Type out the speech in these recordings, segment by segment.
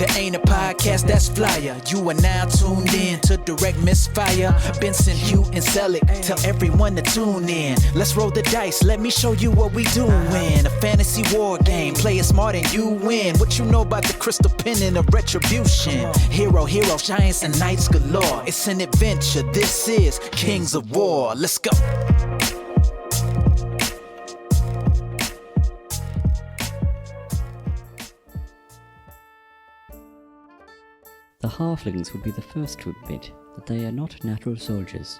There ain't a podcast that's flyer. You are now tuned in to Direct Misfire. Bensome, Huw, and Sellick. Tell everyone to tune in. Let's roll the dice. Let me show you what we doing. A fantasy war game. Play it smart and you win. What you know about the crystal pen and the retribution? Heroes, giants, and knights galore. It's an adventure. This is Kings of War. Let's go. The Halflings would be the first to admit that they are not natural soldiers.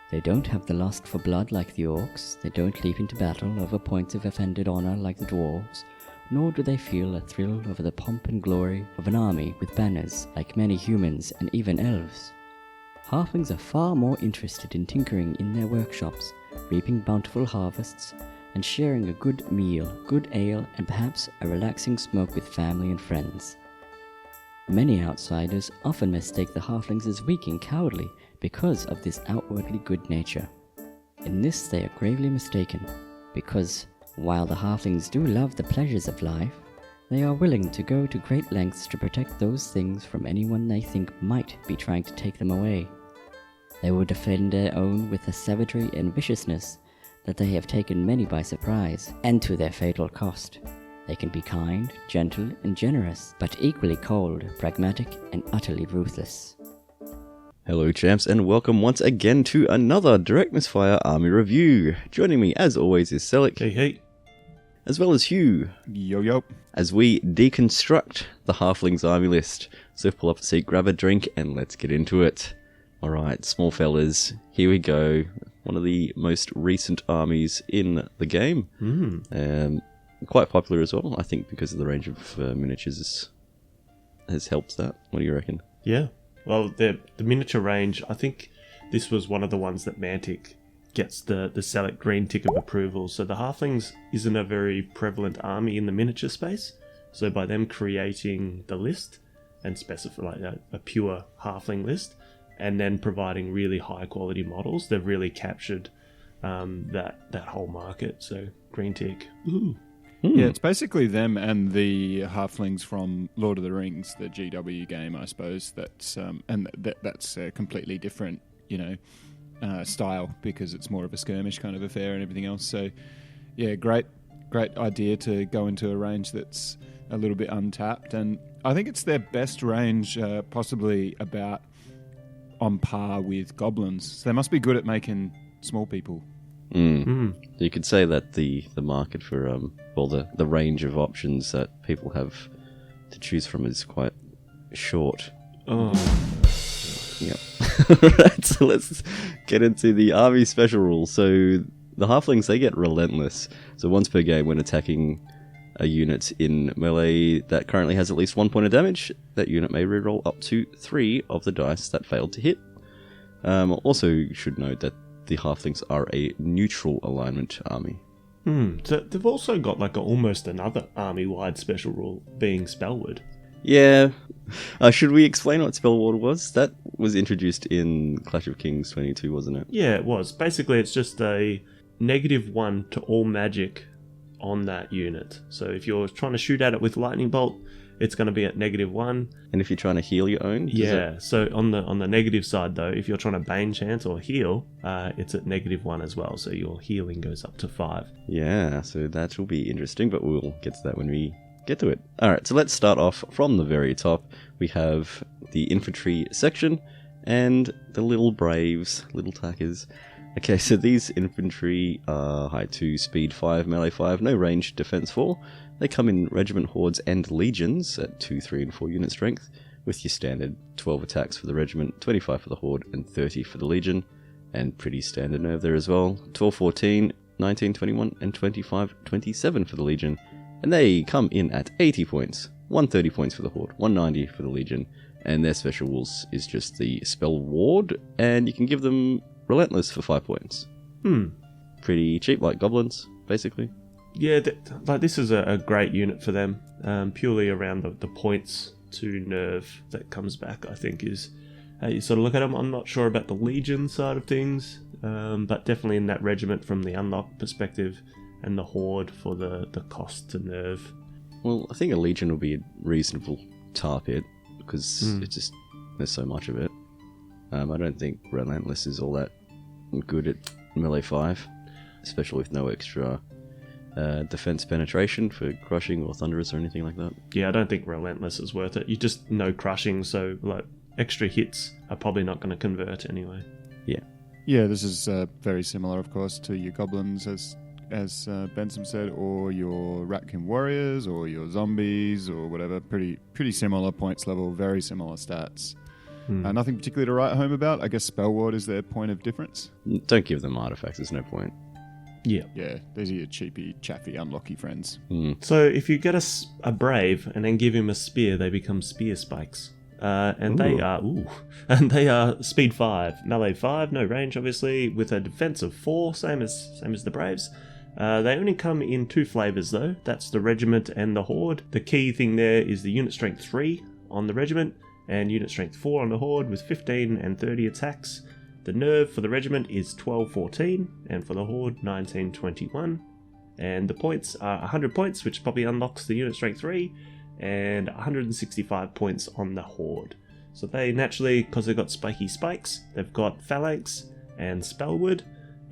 They don't have the lust for blood like the orcs, they don't leap into battle over points of offended honor like the dwarves, nor do they feel a thrill over the pomp and glory of an army with banners like many humans and even elves. Halflings are far more interested in tinkering in their workshops, reaping bountiful harvests, and sharing a good meal, good ale, and perhaps a relaxing smoke with family and friends. Many outsiders often mistake the Halflings as weak and cowardly because of this outwardly good nature. In this they are gravely mistaken, because while the Halflings do love the pleasures of life, they are willing to go to great lengths to protect those things from anyone they think might be trying to take them away. They will defend their own with a savagery and viciousness that they have taken many by surprise, and to their fatal cost. They can be kind, gentle, and generous, but equally cold, pragmatic, and utterly ruthless. Hello champs, and welcome once again to another Direct Misfire Army Review. Joining me as always is Sellick. Hey. As well as Huw. Yo. As we deconstruct the Halflings army list. So pull up a seat, grab a drink, and let's get into it. Alright, small fellas, here we go. One of the most recent armies in the game. Quite popular as well, I think, because of the range of miniatures has helped that. What do you reckon? Yeah. Well, the miniature range, I think this was one of the ones that Mantic gets the Select green tick of approval. So the Halflings isn't a very prevalent army in the miniature space. So by them creating the list and specify like a pure Halfling list, and then providing really high quality models, they've really captured that whole market. So green tick. Ooh. Yeah, it's basically them and the Halflings from Lord of the Rings, the GW game, I suppose. That's that's a completely different, style, because it's more of a skirmish kind of affair and everything else. So, yeah, great idea to go into a range that's a little bit untapped, and I think it's their best range, possibly about on par with goblins. So they must be good at making small people. You could say that the market for the range of options that people have to choose from is quite short. Yep. Alright, so let's get into the army special rules. So the Halflings, they get relentless. So once per game when attacking a unit in melee that currently has at least 1 point of damage, that unit may reroll up to 3 of the dice that failed to hit. Also, you should note that the Halflings are a neutral alignment army. So they've also got almost another army-wide special rule, being Spellward. Yeah. Should we explain what Spellward was? That was introduced in Clash of Kings 22, wasn't it? Yeah, it was. Basically, it's just a -1 to all magic on that unit. So if you're trying to shoot at it with Lightning Bolt, it's going to be at -1. And if you're trying to heal your own? So on the negative side, though, if you're trying to Bane Chance or heal, it's at -1 as well. So your healing goes up to 5. Yeah, so that will be interesting, but we'll get to that when we get to it. Alright, so let's start off from the very top. We have the infantry section and the little braves, little tackers. Okay, so these infantry are height 2, speed 5, melee 5, no range, defense 4. They come in regiment, hordes, and legions at 2, 3, and 4 unit strength, with your standard 12 attacks for the regiment, 25 for the horde, and 30 for the legion, and pretty standard nerve there as well. 12, 14, 19, 21, and 25, 27 for the legion, and they come in at 80 points, 130 points for the horde, 190 for the legion, and their special rules is just the spell ward, and you can give them relentless for 5 points. Pretty cheap, like goblins, basically. Yeah, this is a great unit for them, purely around the points to nerve that comes back, I think, is how you sort of look at them. I'm not sure about the Legion side of things, but definitely in that regiment from the unlock perspective, and the horde for the cost to nerve. Well, I think a Legion will be a reasonable tar pit because it's just there's so much of it. I don't think Relentless is all that good at melee 5, especially with no extra defense penetration for crushing or thunderous or anything like that. Yeah, I don't think Relentless is worth it. You just know crushing, so like extra hits are probably not going to convert anyway. Yeah, this is very similar, of course, to your goblins, as Bensome said, or your Ratkin warriors, or your zombies, or whatever. Pretty similar points level, very similar stats. Nothing particularly to write home about. I guess Spell Ward is their point of difference. Don't give them artifacts, there's no point. Yeah. Yeah, these are your cheapy, chaffy, unlucky friends. So if you get a brave and then give him a spear, they become spear spikes. They are speed 5, melee 5, no range obviously, with a defense of 4, same as the Braves. They only come in 2 flavors though. That's the regiment and the horde. The key thing there is the unit strength 3 on the regiment and unit strength 4 on the horde with 15 and 30 attacks. The nerve for the regiment is 12-14 and for the horde 19-21. And the points are 100 points, which probably unlocks the unit strength 3, and 165 points on the horde. So they naturally, because they've got spiky spikes, they've got phalanx and spellwood,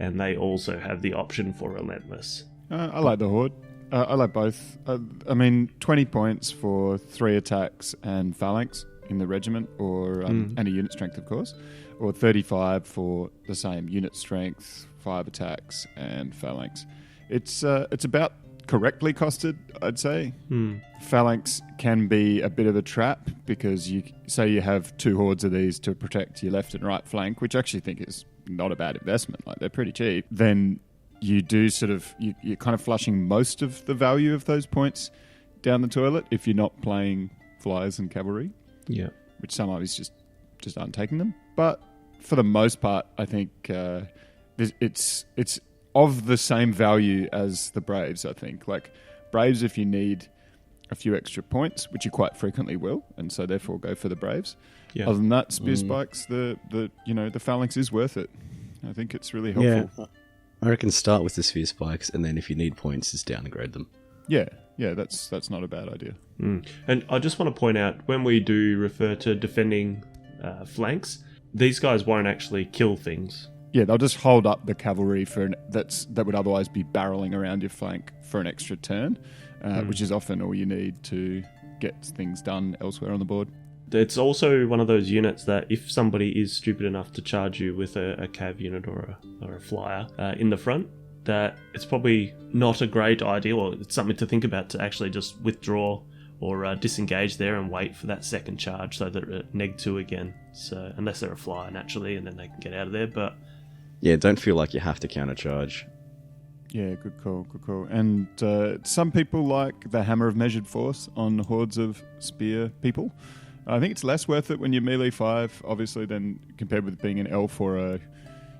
and they also have the option for relentless. I like the horde. I like both. 20 points for 3 attacks and phalanx in the regiment, or and a unit strength, of course, or 35 for the same unit strength, 5 attacks and phalanx. It's about correctly costed, I'd say. Phalanx can be a bit of a trap because you have 2 hordes of these to protect your left and right flank, which I actually think is not a bad investment. Like, they're pretty cheap. Then you do you're kind of flushing most of the value of those points down the toilet if you're not playing flyers and cavalry. Yeah, which some armies just aren't taking them. But for the most part, I think it's of the same value as the Braves, I think. Like, Braves, if you need a few extra points, which you quite frequently will, and so therefore go for the Braves. Yeah. Other than that, Spear Spikes, the Phalanx is worth it. I think it's really helpful. Yeah. I reckon start with the Sphere Spikes, and then if you need points, just downgrade them. Yeah, that's not a bad idea. And I just want to point out, when we do refer to defending flanks, these guys won't actually kill things. Yeah, they'll just hold up the cavalry that would otherwise be barreling around your flank for an extra turn, which is often all you need to get things done elsewhere on the board. It's also one of those units that if somebody is stupid enough to charge you with a cav unit or a flyer in the front, that it's probably not a great idea, or it's something to think about, to actually just withdraw or disengage there and wait for that second charge so that it neg 2 again. So unless they're a flyer naturally, and then they can get out of there. But yeah, don't feel like you have to countercharge. Yeah, good call. And some people like the Hammer of Measured Force on hordes of spear people. I think it's less worth it when you're melee 5, obviously, than compared with being an elf or a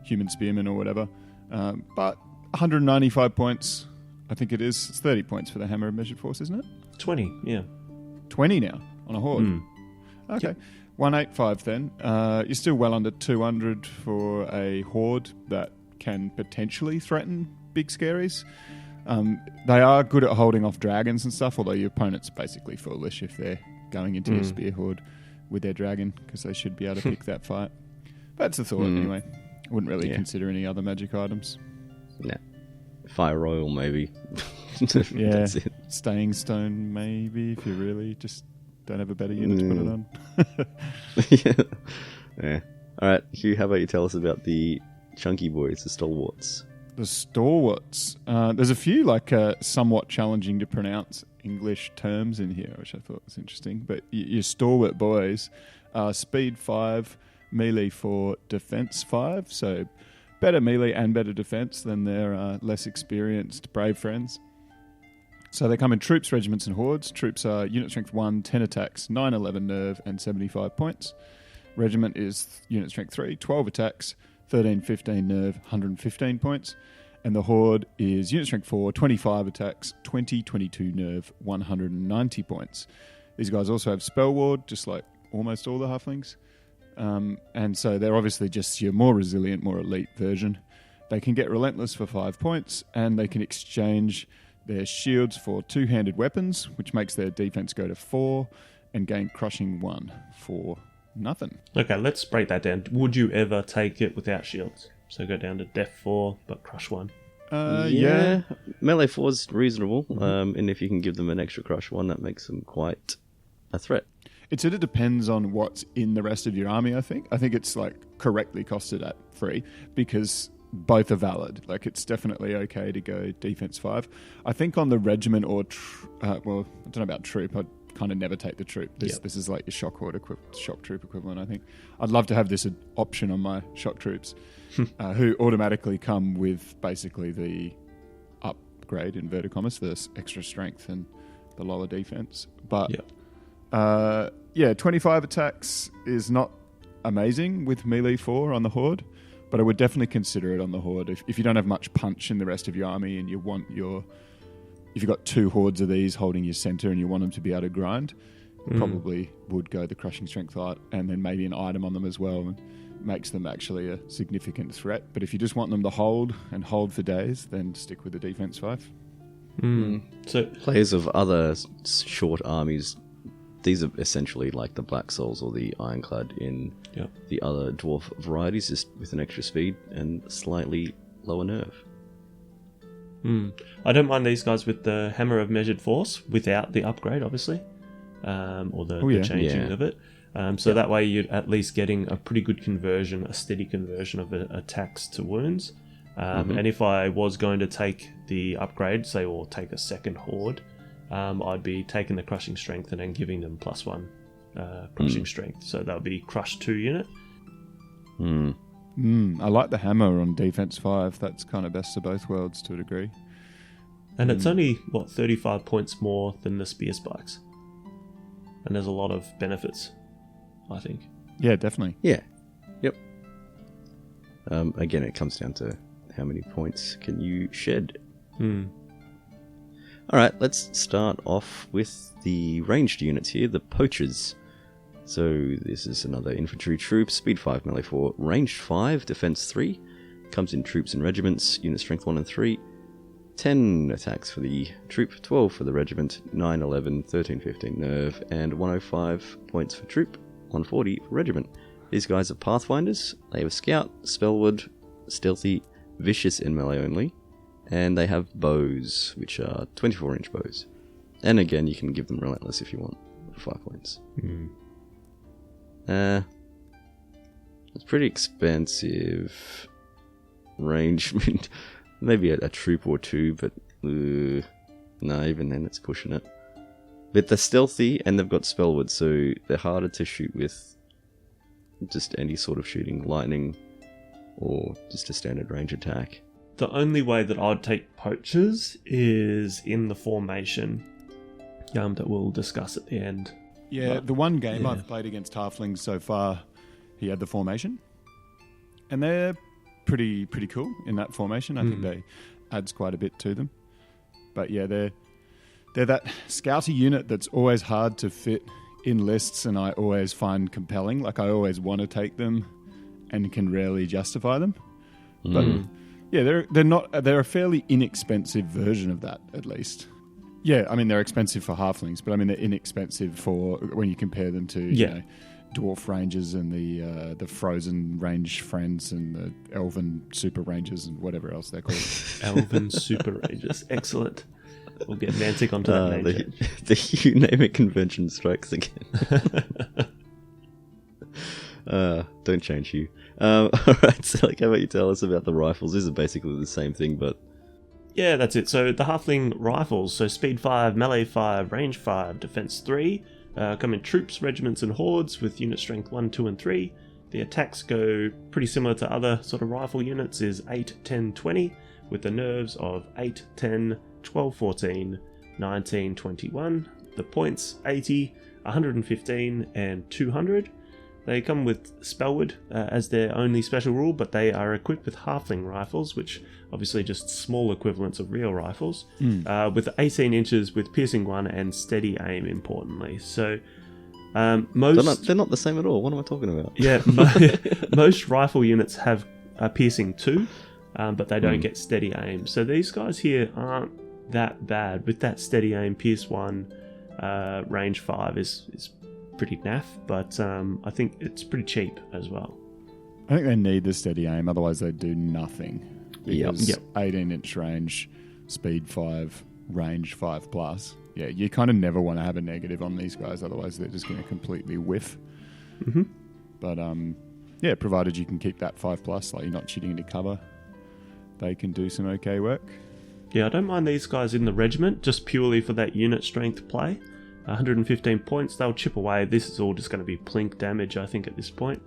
human spearman or whatever. But 195 points, I think it is. It's 30 points for the Hammer of Measured Force, isn't it? 20, yeah. 20 now on a horde. Okay. Yep. 185 then. You're still well under 200 for a horde that can potentially threaten big scaries. They are good at holding off dragons and stuff, although your opponent's basically foolish if they're going into your spear horde with their dragon, because they should be able to pick that fight. That's the thought anyway. I wouldn't really consider any other magic items. Nah. Fire Royal, maybe. Yeah. That's it. Staying Stone, maybe, if you really just don't have a better unit to put it on. Yeah. Alright, Hugh, how about you tell us about the chunky boys, the stalwarts? The stalwarts. There's a few somewhat challenging to pronounce English terms in here, which I thought was interesting. But your stalwart boys are speed 5, melee 4, defense 5. So better melee and better defense than their less experienced brave friends. So they come in troops, regiments, and hordes. Troops are unit strength 1, 10 attacks, 9-11 nerve, and 75 points. Regiment is unit strength 3, 12 attacks, 13-15 nerve, 115 points. And the horde is unit strength 4, 25 attacks, 20-22 nerve, 190 points. These guys also have spell ward, just like almost all the halflings. And so they're obviously just your more resilient, more elite version. They can get relentless for 5 points, and they can exchange their shields for 2-handed weapons, which makes their defense go to 4, and gain crushing 1 for nothing. Okay, let's break that down. Would you ever take it without shields? So go down to Def 4, but crush 1. Yeah. Melee 4 is reasonable, and if you can give them an extra crush 1, that makes them quite a threat. It sort of depends on what's in the rest of your army, I think. I think it's like correctly costed at 3 because both are valid. Like it's definitely okay to go defense 5. I think on the regiment or, well, I don't know about troop. I'd kind of never take the troop. This is like your shock troop equivalent, I think. I'd love to have this option on my shock troops who automatically come with basically the upgrade, inverted commas, for this extra strength and the lower defense. But 25 attacks is not amazing with melee 4 on the Horde, but I would definitely consider it on the Horde. If you don't have much punch in the rest of your army and you want if you've got 2 hordes of these holding your center and you want them to be able to grind, probably would go the crushing strength art and then maybe an item on them as well, and makes them actually a significant threat. But if you just want them to hold for days, then stick with the defense 5. So players of other short armies, these are essentially like the Black Souls or the Ironclad in the other dwarf varieties, just with an extra speed and slightly lower nerve. I don't mind these guys with the Hammer of Measured Force without the upgrade, obviously, or the changing of it. So that way you're at least getting a pretty good conversion, a steady conversion of attacks to wounds. And if I was going to take the upgrade, say, or take a second horde, I'd be taking the crushing strength and then giving them +1 crushing strength. So that would be crush 2 unit. I like the hammer on defense 5. That's kind of best of both worlds to a degree. And it's only, 35 points more than the spear spikes. And there's a lot of benefits, I think. Yeah, definitely. Yeah. Yep. Again, it comes down to how many points can you shed. Alright, let's start off with the ranged units here, the poachers. So this is another infantry troop, speed 5, melee 4, ranged 5, defense 3. Comes in troops and regiments, unit strength 1 and 3. 10 attacks for the troop, 12 for the regiment, 9, 11, 13, 15 nerve, and 105 points for troop, 140 for regiment. These guys are pathfinders. They have a scout, spellwood, stealthy, vicious in melee only, and they have bows, which are 24-inch bows. And again, you can give them relentless if you want, for 5 points. It's pretty expensive range. I mean, maybe a troop or 2, but no, even then it's pushing it. But they're stealthy and they've got spellwood, so they're harder to shoot with just any sort of shooting, lightning, or just a standard range attack. The only way that I'd take poachers is in the formation that we'll discuss at the end. Yeah, the one game I've played against Halflings so far, he had the formation. And they're pretty cool in that formation. I think they adds quite a bit to them. But yeah, they're that scouty unit that's always hard to fit in lists, and I always find compelling. Like, I always want to take them and can rarely justify them. But yeah, they're a fairly inexpensive version of that, at least. Yeah, I mean, they're expensive for Halflings, but I mean, they're inexpensive for when you compare them to you know, Dwarf Rangers and the Frozen Range Friends and the Elven Super Rangers and whatever else they're called. Elven Super Rangers. Excellent. We'll get Mantic onto that name. The You Name It convention strikes again. Don't change you. Alright, so how about you tell us about the rifles? This is basically the same thing, but... Yeah, that's it. So the Halfling rifles, so speed 5, melee 5, range 5, defense 3, come in troops, regiments and hordes with unit strength 1, 2 and 3. The attacks go pretty similar to other sort of rifle units, is 8, 10, 20, with the nerves of 8, 10, 12, 14, 19, 21. The points 80, 115 and 200. They come with Spellwood as their only special rule, but they are equipped with Halfling rifles, which obviously just small equivalents of real rifles, with 18 inches with piercing 1 and steady aim, importantly. So most... They're not the same at all. What am I talking about? Yeah, most rifle units have a piercing 2, but they don't get steady aim. So these guys here aren't that bad with that steady aim, pierce 1, range 5 is pretty naff, but I think it's pretty cheap as well. I think they need the steady aim, otherwise they do nothing. Yep. Because 18-inch range, speed 5, range 5 plus. Yeah, you kind of never want to have a negative on these guys, otherwise they're just going to completely whiff. Mm-hmm. But yeah, provided you can keep that 5 plus, like you're not cheating into cover, they can do some okay work. Yeah, I don't mind these guys in the regiment, just purely for that unit strength play. 115 points, they'll chip away. This is all just going to be plink damage, I think, at this point.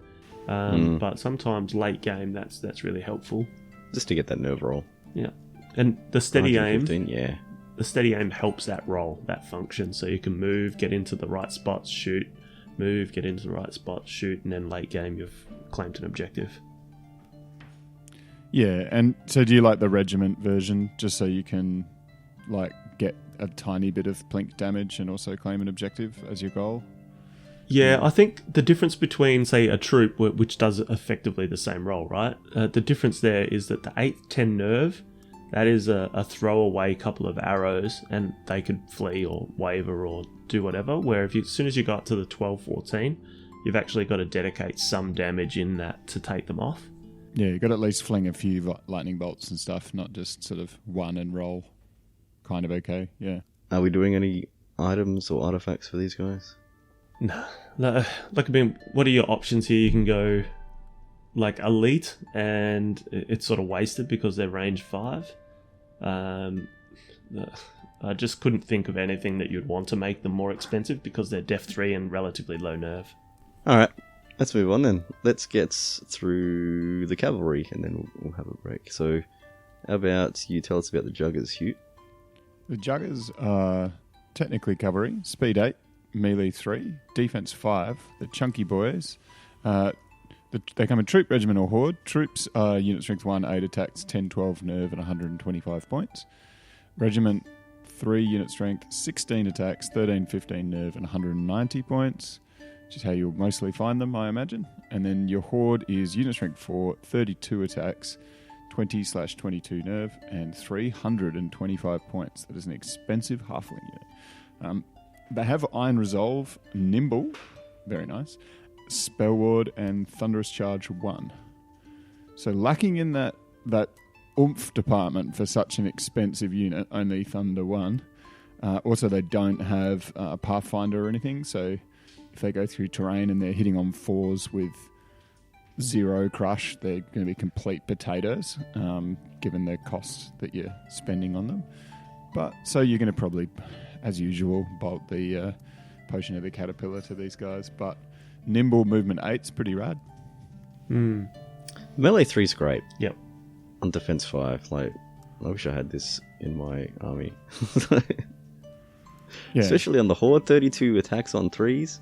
But sometimes late game, that's really helpful. Just to get that nerve roll. Yeah, and the steady aim. 115, yeah. The steady aim helps that roll, that function, so you can move, get into the right spots, shoot, move, get into the right spots, shoot, and then late game you've claimed an objective. Yeah, and so do you like the regiment version, just so you can like get a tiny bit of plink damage and also claim an objective as your goal? Yeah, I think the difference between, say, a troop, which does effectively the same role, right? The difference there is that the 8th 10 nerve, that is a throwaway couple of arrows, and they could flee or waver or do whatever. Where as soon as you got to the 12-14, you've actually got to dedicate some damage in that to take them off. Yeah, you got to at least fling a few lightning bolts and stuff, not just sort of one and roll. Kind of okay, yeah. Are we doing any items or artifacts for these guys? No. Like, I mean, what are your options here? You can go, like, elite, and it's sort of wasted because they're range 5. I just couldn't think of anything that you'd want to make them more expensive because they're def 3 and relatively low nerve. Alright, let's move on then. Let's get through the cavalry and then we'll have a break. So, how about you tell us about the Juggers, Huw? The Juggers are technically cavalry, speed 8, melee 3, defense 5, the chunky boys. They come in troop, regiment or horde. Troops are unit strength 1, 8 attacks, 10, 12 nerve and 125 points. Regiment 3 unit strength, 16 attacks, 13, 15 nerve and 190 points, which is how you'll mostly find them, I imagine. And then your horde is unit strength 4, 32 attacks, 20/22 nerve and 325 points. That is an expensive halfling unit. They have Iron Resolve, Nimble, very nice, Spell Ward, and Thunderous Charge 1. So lacking in that oomph department for such an expensive unit, only Thunder 1. Also, they don't have a Pathfinder or anything, so if they go through terrain and they're hitting on 4s with 0 crush, they're going to be complete potatoes, given the cost that you're spending on them. But so you're going to probably, as usual, bolt the Potion of the Caterpillar to these guys. But Nimble Movement 8's pretty rad. Melee 3's great. Yep. On defense 5, like, I wish I had this in my army. Yeah. Especially on the horde, 32 attacks on 3s.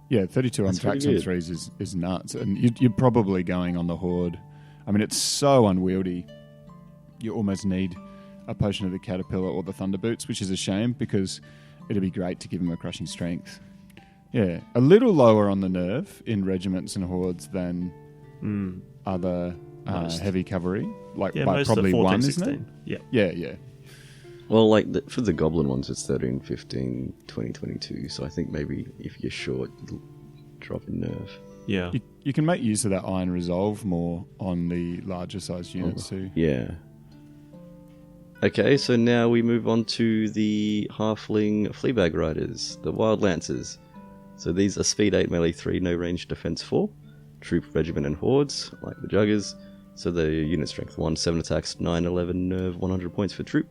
Yeah, 32 on That's pretty attacks on good. 3s is nuts. And you're probably going on the horde. I mean, it's so unwieldy. You almost need a Potion of the Caterpillar or the Thunder Boots, which is a shame because it'd be great to give them a crushing strength. Yeah, a little lower on the nerve in regiments and hordes than other heavy cavalry. Like Yeah, by most probably are 14, 1, 16. isn't it? Yeah. Yeah. Well, like, for the goblin ones, it's 13, 15, 20, 22. So I think maybe if you're short, it'll drop in nerve. Yeah. You can make use of that Iron Resolve more on the larger sized units too. Yeah. Okay, so now we move on to the Halfling Fleabag Riders, the Wild Lancers. So these are speed 8, melee 3, no range, defense 4. Troop, regiment, and hordes, like the Juggers. So the unit strength 1, 7 attacks, 9, 11 nerve, 100 points for troop.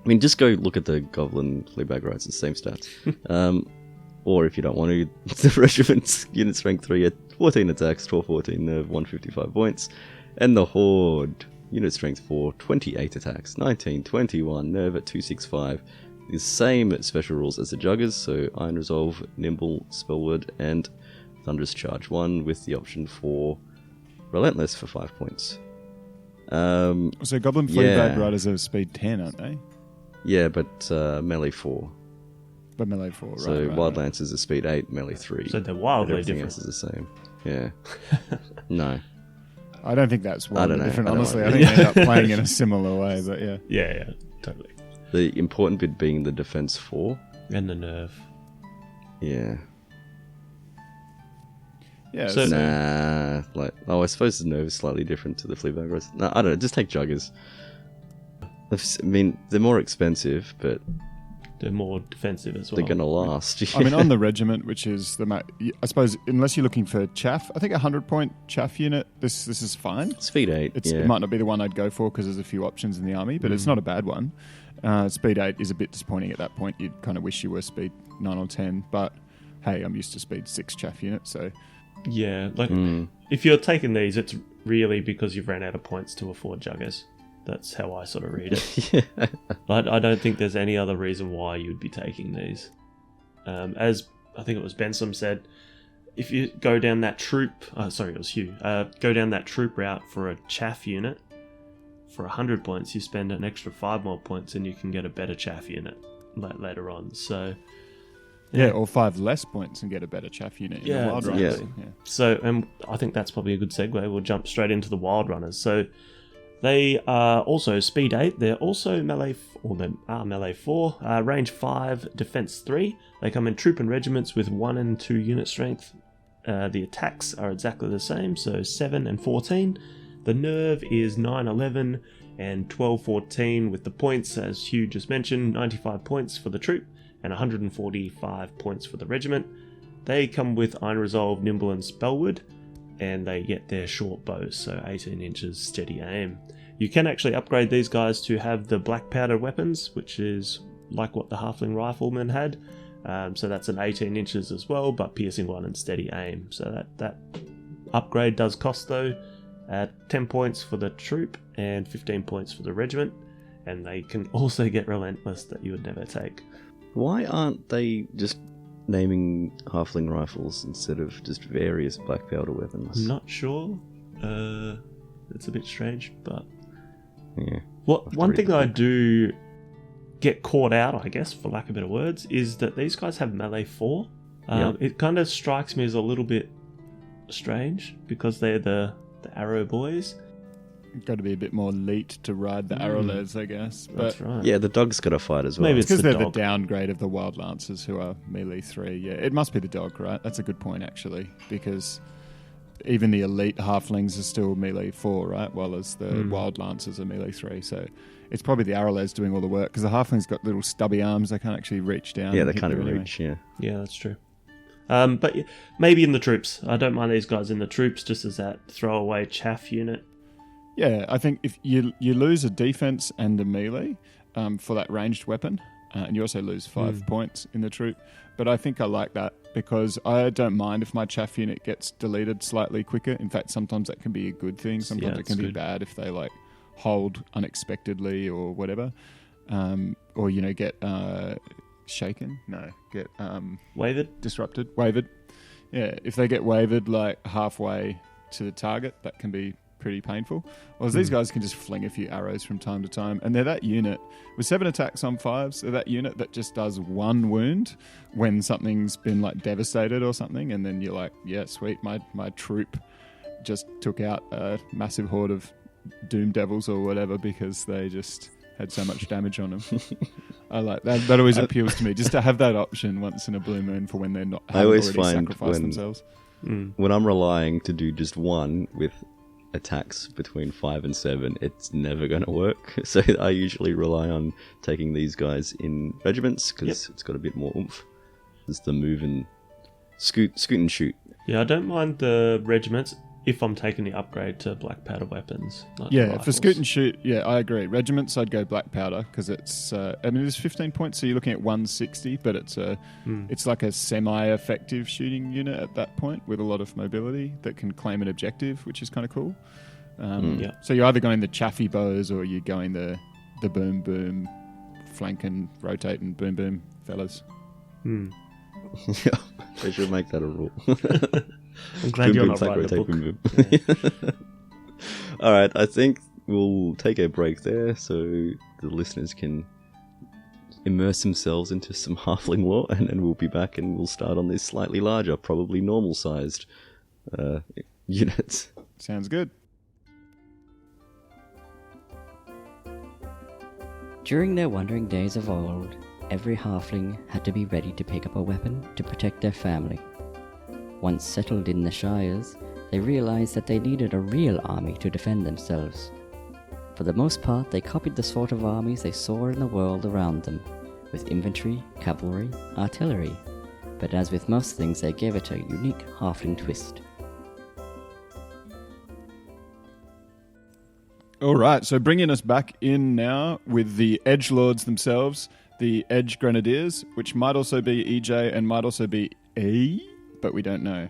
I mean, just go look at the Goblin Fleabag Riders, the same stats. Or if you don't want to, the regiment's unit strength 3 at 14 attacks, 12, 14 nerve, 155 points. And the horde, unit strength 4, 28 attacks, 19, 21 nerve at 265. The same special rules as the Juggers, so Iron Resolve, Nimble, Spellward, and Thunderous Charge 1 with the option for Relentless for 5 points. So Goblin Fleabag Riders are speed 10, aren't they? Yeah, but melee 4. But melee 4, right? So right, Wild right. Lancers are speed 8, melee 3. So they're wildly Everything different. else is the same. Yeah. No. I don't think that's I wildly don't know. different. I don't Honestly, know. I think they end up playing in a similar way, but yeah. Yeah, totally. The important bit being the defense 4. And the nerve. Yeah. Yeah. So- I suppose the nerve is slightly different to the Fleabag. No, I don't know. Just take Juggers. I mean, they're more expensive, but They're more defensive as well. they're going to last. I mean, on the regiment, which is I suppose, unless you're looking for chaff, I think 100-point chaff unit, this is fine. Speed 8, It might not be the one I'd go for because there's a few options in the army, but it's not a bad one. Speed 8 is a bit disappointing at that point. You'd kind of wish you were speed 9 or 10, but hey, I'm used to speed 6 chaff unit, so... Yeah, like if you're taking these, it's really because you've ran out of points to afford Juggers. That's how I sort of read it. Yeah. I don't think there's any other reason why you'd be taking these. As I think it was Bensome said, if you go down that troop... sorry, it was Huw. Go down that troop route for a chaff unit, for 100 points, you spend an extra 5 more points and you can get a better chaff unit later on. So... Yeah, or 5 less points and get a better chaff unit in the Wild exactly. Runners. Yeah. So, I think that's probably a good segue. We'll jump straight into the Wild Runners. So, they are also speed 8. They're also melee, they are melee 4, range 5, defense 3. They come in troop and regiments with 1 and 2 unit strength. The attacks are exactly the same, so 7 and 14. The nerve is 9, 11, and 12, 14, with the points, as Huw just mentioned, 95 points for the troop and 145 points for the regiment. They come with Iron Resolve, Nimble, and Spellwood, and they get their short bows, so 18 inches steady aim. You can actually upgrade these guys to have the black powder weapons, which is like what the Halfling Rifleman had. So that's an 18 inches as well, but piercing 1 and steady aim. So that upgrade does cost though 10 points for the troop and 15 points for the regiment, and they can also get Relentless that you would never take. Why aren't they just naming Halfling rifles instead of just various black powder weapons? I'm not sure. It's a bit strange, but Yeah. one thing that I do get caught out, I guess, for lack of better words, is that these guys have melee 4. Yep. It kind of strikes me as a little bit strange because they're the arrow boys. Got to be a bit more elite to ride the arrowlers, I guess. But That's right. Yeah, the dog's got to fight as well. Maybe it's because the they're dog. the downgrade of the Wild Lancers, who are melee 3. Yeah, it must be the dog, right? That's a good point, actually, because even the elite halflings are still melee 4, right? While as the Wild Lancers are melee 3. So it's probably the arrowlers doing all the work, because the halflings got little stubby arms. They can't actually reach down. Yeah, and they hit can't you even anyway. reach, yeah. Yeah, that's true. But maybe in the troops. I don't mind these guys in the troops just as that throwaway chaff unit. Yeah, I think if you lose a defense and a melee for that ranged weapon, and you also lose 5 points in the troop. But I think I like that because I don't mind if my chaff unit gets deleted slightly quicker. In fact, sometimes that can be a good thing. Sometimes it it's can be good. bad if they like hold unexpectedly or whatever, or get shaken. No, get Wavered? disrupted, wavered. Yeah, if they get wavered like halfway to the target, that can be pretty painful. Whereas these guys can just fling a few arrows from time to time, and they're that unit with 7 attacks on 5s. They're that unit that just does 1 wound when something's been like devastated or something, and then you're like, yeah, sweet, my troop just took out a massive horde of doom devils or whatever because they just had so much damage on them. I like that. That always appeals to me, just to have that option once in a blue moon for when they're not. I always already find sacrificed themselves. when I'm relying to do just one with attacks between 5 and 7, it's never going to work. So I usually rely on taking these guys in regiments because it's got a bit more oomph. It's the move and scoot and shoot. Yeah, I don't mind the regiments if I'm taking the upgrade to black powder weapons. Like Yeah, rifles. for scoot and shoot, yeah, I agree. Regiments, I'd go black powder because it's, it's 15 points, so you're looking at 160, but it's like a semi-effective shooting unit at that point with a lot of mobility that can claim an objective, which is kind of cool. So you're either going the chaffy bows or you're going the boom boom, flank and rotate and boom boom fellas. Yeah, they should make that a rule. I'm glad Boom, you're boom, not flank, writing the rotate, book. boom, boom. All right, I think we'll take a break there so the listeners can immerse themselves into some halfling lore, and then we'll be back and we'll start on this slightly larger, probably normal-sized units. Sounds good. During their wandering days of old, every halfling had to be ready to pick up a weapon to protect their family. Once settled in the Shires, they realized that they needed a real army to defend themselves. For the most part, they copied the sort of armies they saw in the world around them, with infantry, cavalry, artillery, but as with most things, they gave it a unique halfling twist. All right, so bringing us back in now with the Edgelords themselves, the Edge Grenadiers, which might also be EJ and might also be E, but we don't know.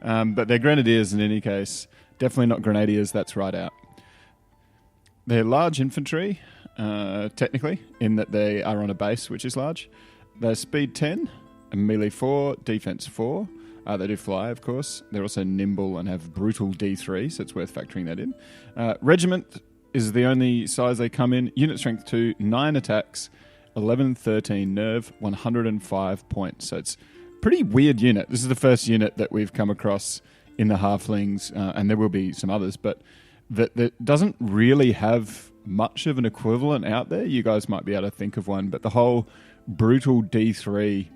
But they're Grenadiers in any case. Definitely not Grenadiers, that's right out. They're large infantry, technically, in that they are on a base, which is large. They're speed 10, and melee 4, defense 4. They do fly, of course. They're also nimble and have brutal D3, so it's worth factoring that in. Regiment is the only size they come in. Unit strength 2, 9 attacks, 11-13 nerve, 105 points. So it's a pretty weird unit. This is the first unit that we've come across in the Halflings, and there will be some others, but that doesn't really have much of an equivalent out there. You guys might be able to think of one, but the whole brutal D3,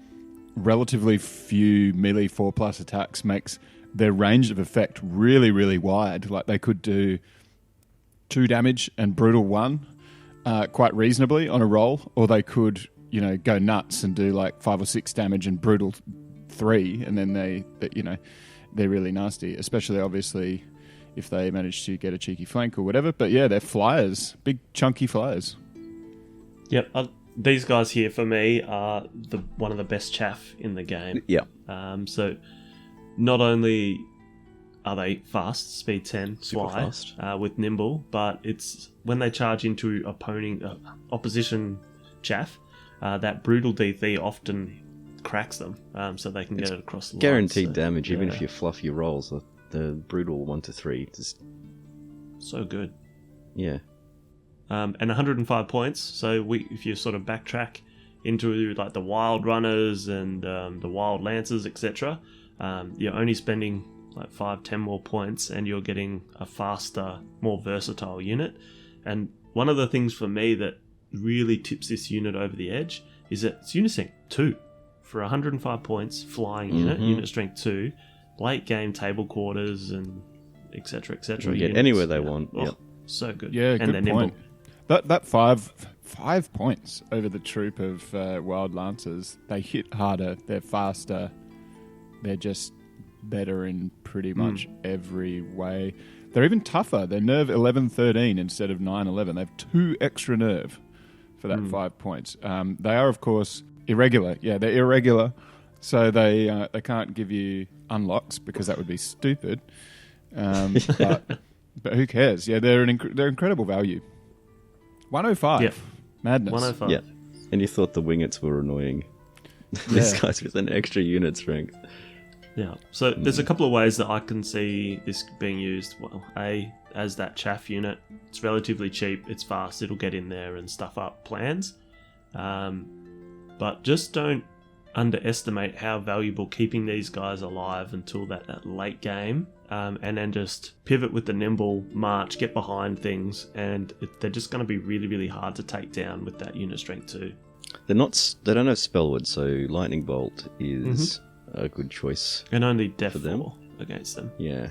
relatively few melee 4+ attacks makes their range of effect really, really wide. Like they could do 2 damage and brutal 1 quite reasonably on a roll, or they could, go nuts and do like 5 or 6 damage and brutal 3, and then they're really nasty, especially obviously if they manage to get a cheeky flank or whatever. But yeah, they're flyers, big chunky flyers. Yep. These guys here, for me, are one of the best chaff in the game. Yeah. So not only are they fast, speed 10, Super fly, fast. with nimble, but it's when they charge into opposition chaff, that brutal D3 often cracks them, so they can get it across the line. Guaranteed damage, even if you fluff your rolls. The brutal 1-3, just so good. Yeah. And 105 points. So if you sort of backtrack into like the Wild Runners and the Wild Lancers, etc., you're only spending like 5-10 more points, and you're getting a faster, more versatile unit. And one of the things for me that really tips this unit over the edge is that it's unit strength 2 for 105 points, flying unit strength 2, late game table quarters and etc. etc. Get anywhere they want. Oh, yep. So good. Yeah, and good point. That 5 points over the troop of Wild Lancers. They hit harder. They're faster. They're just better in pretty much every way. They're even tougher. They're nerve 11-13 instead of 9-11. They have 2 extra nerve for that 5 points. They are, of course, irregular. Yeah, they're irregular. So they can't give you unlocks because that would be stupid. But who cares? Yeah, they're incredible value. 105. Yep. Madness. 105. Yeah. And you thought the Wingets were annoying. These guys with an extra unit strength. Yeah. So there's a couple of ways that I can see this being used. Well, A, as that chaff unit. It's relatively cheap. It's fast. It'll get in there and stuff up plans. But just don't underestimate how valuable keeping these guys alive until that late game, and then just pivot with the nimble march, get behind things, and they're just going to be really, really hard to take down with that unit strength too. They don't have spellwood, so lightning bolt is a good choice. And only death for them against them. Yeah.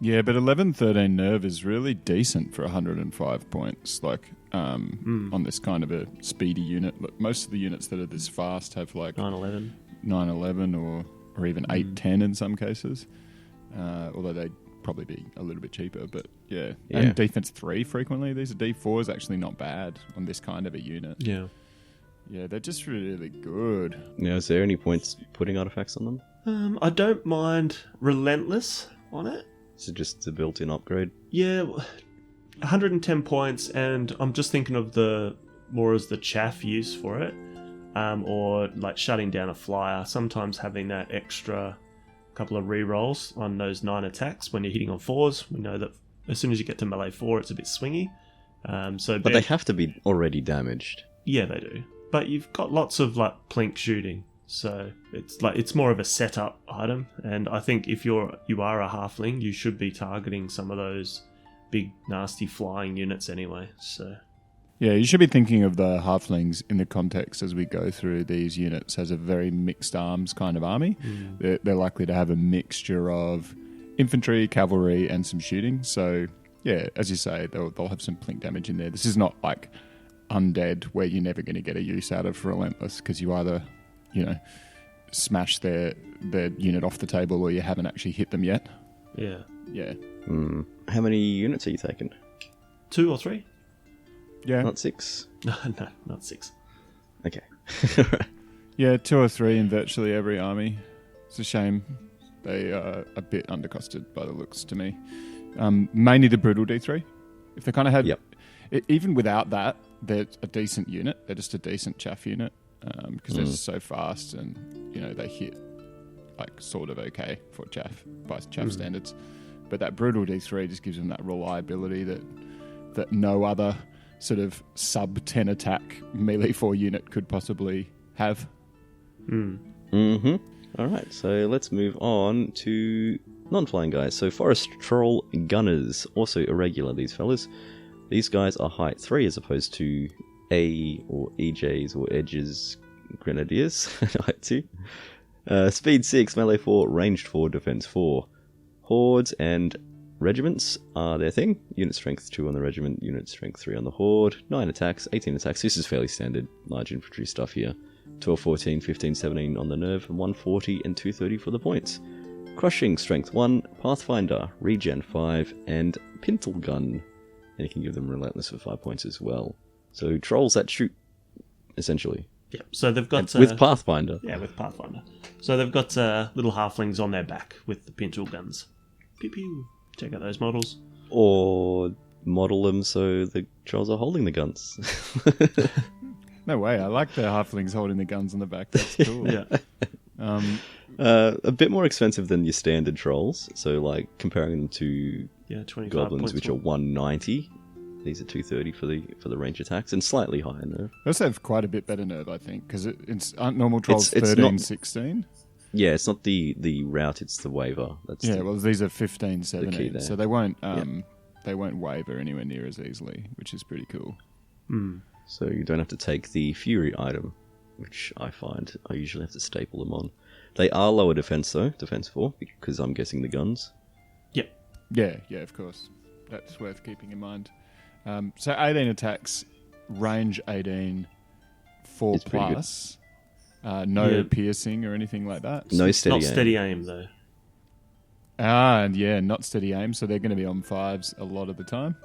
Yeah, but 11-13 nerve is really decent for 105 points. Like on this kind of a speedy unit. Look, most of the units that are this fast have like 9-11 or even 8-10 in some cases. Although they'd probably be a little bit cheaper, but yeah. And defense 3 frequently. These are D4s actually not bad on this kind of a unit. Yeah. Yeah, they're just really good. Now, is there any points putting artifacts on them? I don't mind Relentless on it. Is it just a built-in upgrade? Yeah, 110 points, and I'm just thinking of the more as the chaff use for it, or like shutting down a flyer. Sometimes having that extra couple of re-rolls on those 9 attacks when you're hitting on 4s. We know that as soon as you get to melee 4, it's a bit swingy. But they have to be already damaged. Yeah, they do. But you've got lots of like plink shooting, so it's more of a setup item. And I think if you are a halfling, you should be targeting some of those big nasty flying units anyway. So Yeah, you should be thinking of the halflings in the context as we go through these units as a very mixed arms kind of army. They're likely to have a mixture of infantry, cavalry, and some shooting. So, yeah, as you say, they'll have some plink damage in there. This is not like undead where you're never going to get a use out of Relentless because you either, smash their unit off the table or you haven't actually hit them yet. Yeah. Yeah. How many units are you taking? 2 or 3? Yeah. Not 6? No, not 6. Okay. Yeah, 2 or 3 in virtually every army. It's a shame. They are a bit undercosted by the looks to me. Mainly the Brutal D3. If they kind of had... Yep. Even without that, they're a decent unit. They're just a decent chaff unit because they're so fast and, they hit like sort of okay for chaff by chaff standards. But that Brutal D3 just gives them that reliability that no other sort of sub-10 attack melee 4 unit could possibly have. All right, so let's move on to non-flying guys. So Forest Troll Gunners, also irregular, these fellas. These guys are height 3 as opposed to A or EJs or Edges Grenadiers, height 2. Speed 6, melee 4, ranged 4, defense 4. Hordes and regiments are their thing. Unit strength 2 on the regiment, unit strength 3 on the horde. 9 attacks, 18 attacks. This is fairly standard large infantry stuff here. 12, 14, 15, 17 on the nerve, and 140 and 230 for the points. Crushing, strength 1, Pathfinder, regen 5, and Pintle Gun. And you can give them Relentless for 5 points as well. So trolls that shoot, essentially. Yeah, so they've got... with Pathfinder. Yeah, with Pathfinder. So they've got little halflings on their back with the pintle guns. Pew pew. Check out those models. Or model them so the trolls are holding the guns. No way. I like the halflings holding the guns on the back. That's cool. Yeah. A bit more expensive than your standard trolls. So, like, comparing them to 25 goblins, points which more. are 190. These are 230 for the range attacks, and slightly higher nerve. They also have quite a bit better nerve, I think, because aren't normal trolls It's 13, not- 16? Yeah, it's not the route; it's the waiver. That's Yeah, well, these are 15, key 17, there. so they won't waver anywhere near as easily, which is pretty cool. so you don't have to take the Fury item, which I find I usually have to staple them on. They are lower defense though, defense 4, because I'm guessing the guns. Yep. Yeah, of course. That's worth keeping in mind. So 18 attacks, range 18, 4 It's pretty good. plus. No Yeah. piercing or anything like that. No steady Not aim. steady aim, though. And yeah, not steady aim, so they're going to be on 5s a lot of the time.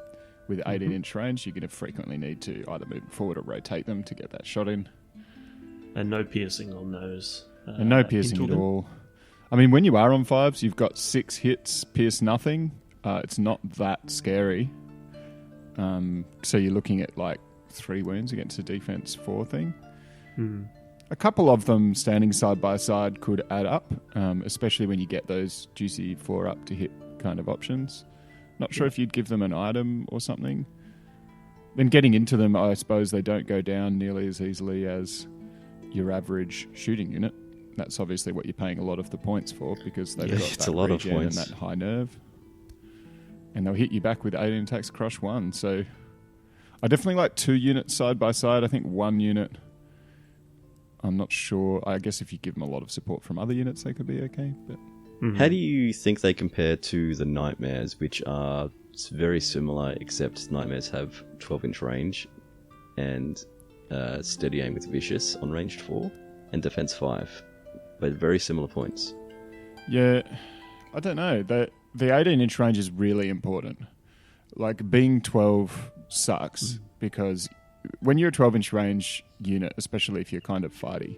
With 18-inch range, you're going to frequently need to either move forward or rotate them to get that shot in. And no piercing on those. And no piercing pintle at gun. all. I mean, when you are on 5s, you've got 6 hits, pierce nothing. It's not that scary. So you're looking at like 3 wounds against a defense 4 thing. A couple of them standing side by side could add up, especially when you get those juicy 4 up to hit kind of options. Not sure if you'd give them an item or something. Then getting into them, I suppose they don't go down nearly as easily as your average shooting unit. That's obviously what you're paying a lot of the points for because they've Yeah, got it's that a lot of regen and points. that high nerve. And they'll hit you back with 18 attacks, crush 1. So I definitely like 2 units side by side. I think 1 unit, I'm not sure. I guess if you give them a lot of support from other units, they could be okay. But How do you think they compare to the Nightmares, which are very similar, except Nightmares have 12-inch range and steady aim with Vicious on ranged 4 and defense 5, but very similar points. yeah, I don't know. The 18-inch range is really important. Like, being 12 sucks because when you're a 12-inch range unit, especially if you're kind of fighty,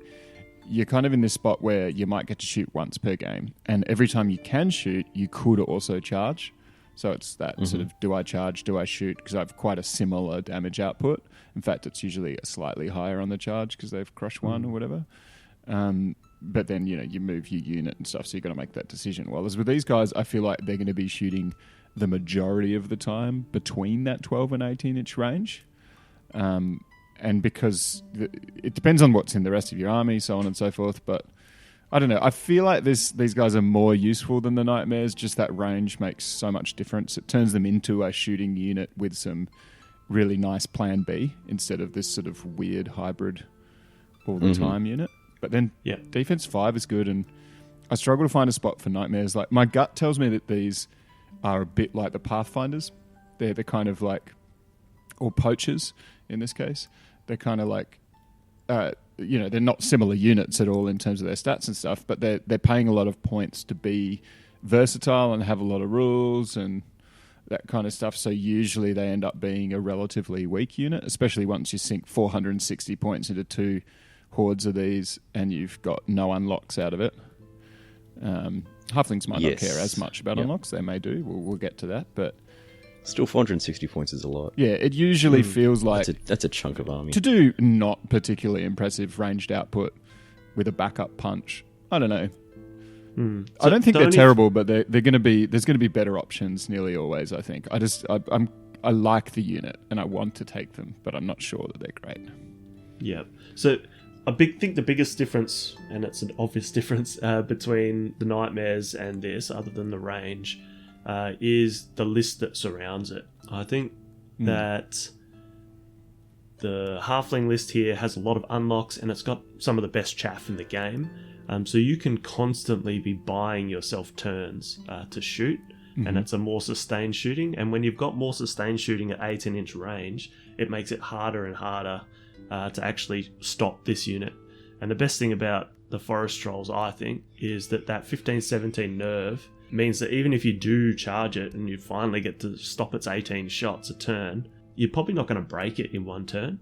you're kind of in this spot where you might get to shoot once per game. And every time you can shoot, you could also charge. So it's that sort of, do I charge, do I shoot? Because I have quite a similar damage output. In fact, it's usually slightly higher on the charge because they've crushed 1 or whatever. But then, you move your unit and stuff, so you've got to make that decision. Whereas with these guys, I feel like they're going to be shooting the majority of the time between that 12 and 18-inch range. And because it depends on what's in the rest of your army, so on and so forth. But I don't know. I feel like these guys are more useful than the Nightmares. Just that range makes so much difference. It turns them into a shooting unit with some, really nice plan B instead of this sort of weird hybrid all the time unit. But then defense 5 is good, and I struggle to find a spot for nightmares. Like, my gut tells me that these are a bit like the Pathfinders. They're the kind of like, or poachers in this case. They're kind of like, they're not similar units at all in terms of their stats and stuff, but they're paying a lot of points to be versatile and have a lot of rules and that kind of stuff. So usually they end up being a relatively weak unit, especially once you sink 460 points into 2 hordes of these and you've got no unlocks out of it. Halflings might not care as much about unlocks. They may do. We'll get to that, but still 460 points is a lot. Yeah, it usually feels like that's a chunk of army. To do not particularly impressive ranged output with a backup punch. I don't know. So I don't think they're terrible, but they're going to be. There's going to be better options nearly always. I think. I like the unit and I want to take them, but I'm not sure that they're great. Yeah. So think the biggest difference, and it's an obvious difference between the Nightmares and this, other than the range, is the list that surrounds it. I think that the Halfling list here has a lot of unlocks, and it's got some of the best chaff in the game. So you can constantly be buying yourself turns to shoot, and it's a more sustained shooting. And when you've got more sustained shooting at 18-inch range, it makes it harder and harder to actually stop this unit. And the best thing about the Forest Trolls, I think, is that 15-17 nerve means that even if you do charge it and you finally get to stop its 18 shots a turn, you're probably not going to break it in one turn.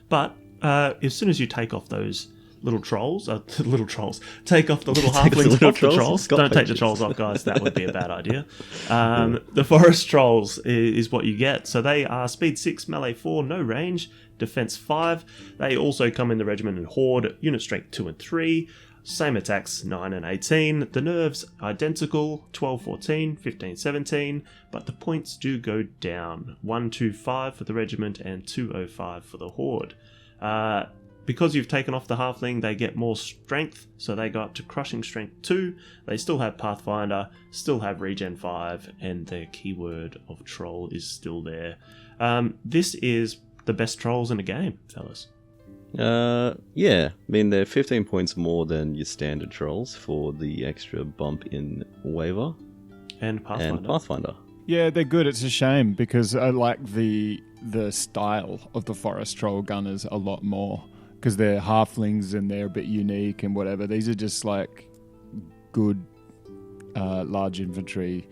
But as soon as you take off those little trolls, take off the little halflings off the trolls. Don't take the trolls off, guys. That would be a bad idea. The Forest Trolls is what you get. So they are speed 6, melee 4, no range, defense 5. They also come in the regiment and horde, unit strength 2 and 3. Same attacks, 9 and 18. The nerves, identical, 12, 14, 15, 17. But the points do go down. 125 for the regiment and 205 for the horde. Because you've taken off the halfling, they get more strength, so they go up to crushing strength 2. They still have Pathfinder, still have regen 5, and their keyword of troll is still there. This is the best trolls in the game, fellas. Yeah. I mean, they're 15 points more than your standard trolls for the extra bump in Waver and Pathfinder. Yeah, they're good. It's a shame because I like the style of the Forest Troll Gunners a lot more. Because they're halflings and they're a bit unique and whatever. These are just like good large infantry,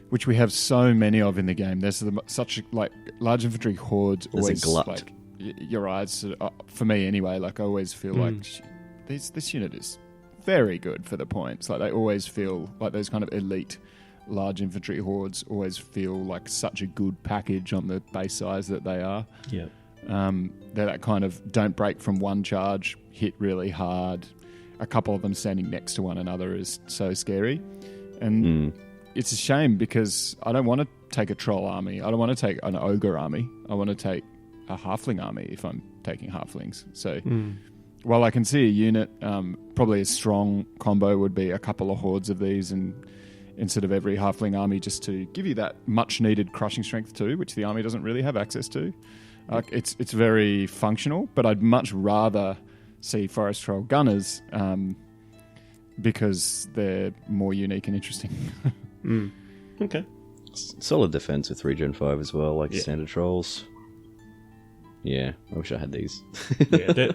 which we have so many of in the game. There's such like large infantry hordes. There's always a glut. Like your eyes, for me anyway. Like I always feel like this unit is very good for the points. Like they always feel like those kind of elite large infantry hordes always feel like such a good package on the base size that they are. Yeah. They're that kind of don't break from one charge, hit really hard. A couple of them standing next to one another is so scary. And it's a shame because I don't want to take a troll army. I don't want to take an ogre army. I want to take a halfling army if I'm taking halflings. So while I can see a unit, probably a strong combo would be a couple of hordes of these and instead of every halfling army just to give you that much needed crushing strength too, which the army doesn't really have access to. It's very functional, but I'd much rather see Forest Troll Gunners because they're more unique and interesting. Okay. Solid defense with regen 5 as well, like standard trolls. Yeah, I wish I had these. Yeah,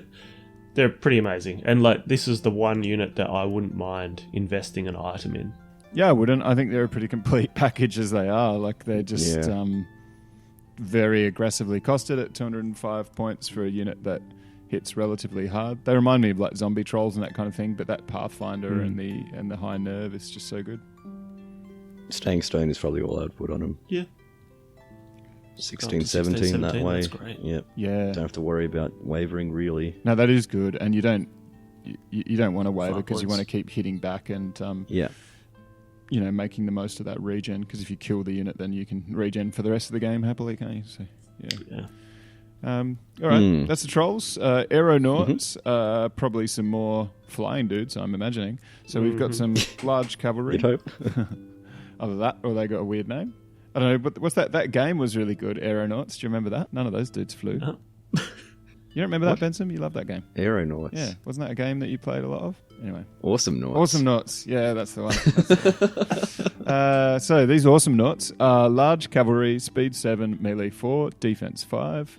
they're pretty amazing. And like this is the one unit that I wouldn't mind investing an item in. Yeah, I wouldn't. I think they're a pretty complete package as they are. Like they're just... very aggressively costed at 205 points for a unit that hits relatively hard. They remind me of like zombie trolls and that kind of thing, but that Pathfinder and the high nerve is just so good. Staying stone is probably all I'd put on them. Yeah. 16, 17 that way. That's great. Yep. Yeah. Don't have to worry about wavering really. No, that is good, and you don't want to waver because you points. want to keep hitting back and making the most of that regen, because if you kill the unit, then you can regen for the rest of the game happily, can't you? So, yeah. All right, that's the trolls. Aeronauts, probably some more flying dudes, I'm imagining. So we've got some large cavalry. You'd hope. Either that, or they got a weird name. I don't know, but what's that? That game was really good, Aeronauts. Do you remember that? None of those dudes flew. No. You don't remember that, Bensome? You love that game. Aeronauts. Yeah, wasn't that a game that you played a lot of? Anyway. Awesome Nauts. Awesome Knots. Yeah, that's the one. So these Awesome Knots are large cavalry, speed 7, melee 4, defense 5,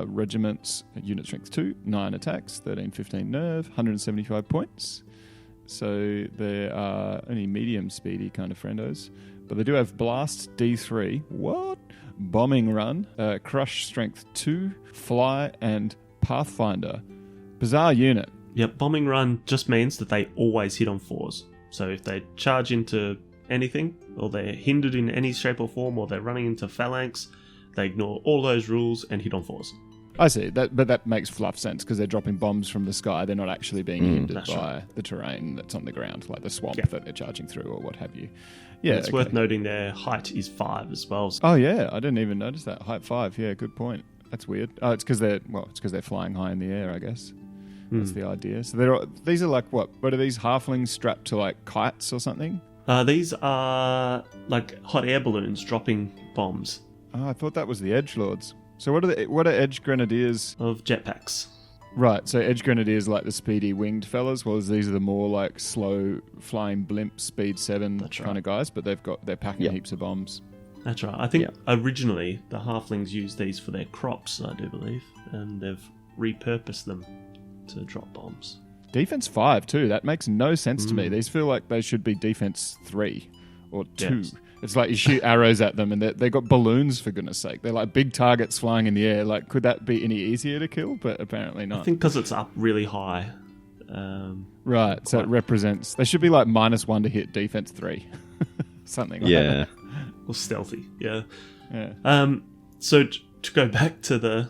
regiments, unit strength 2, 9 attacks, 13, 15 nerve, 175 points. So they are only medium speedy kind of friendos. But they do have blast D3. What? Bombing run, crush strength 2, fly, and pathfinder. Bizarre unit. Yep, bombing run just means that they always hit on 4s. So if they charge into anything, or they're hindered in any shape or form, or they're running into phalanx, they ignore all those rules and hit on 4s. I see, but that makes fluff sense because they're dropping bombs from the sky. They're not actually being hindered That's by right. the terrain that's on the ground, like the swamp Yeah. that they're charging through or what have you. Yeah, It's worth noting their height is 5 as well. Oh yeah, I didn't even notice that. Height 5. Yeah, good point. That's weird. Oh, it's because they're flying high in the air, I guess. That's the idea. So these are like what? What are these halflings strapped to like kites or something? These are like hot air balloons dropping bombs Oh, I thought that was the edgelords. So what are edge grenadiers? of jetpacks. Right, so edge grenadiers like the speedy winged fellas, whereas these are the more like slow flying blimp, speed 7 That's kind right. of guys, but they're packing Yep. heaps of bombs. That's right. I think originally the halflings used these for their crops, I do believe, and they've repurposed them to drop bombs. Defense 5 too. That makes no sense to me. These feel like they should be defense 3 or 2. Yes. It's like you shoot arrows at them and they got balloons, for goodness sake. They're like big targets flying in the air. Like, could that be any easier to kill? But apparently not. I think because it's up really high. Right, so it represents... They should be like -1 to hit defense 3. Something like Yeah. that. Or stealthy, yeah. Yeah. So to go back to the...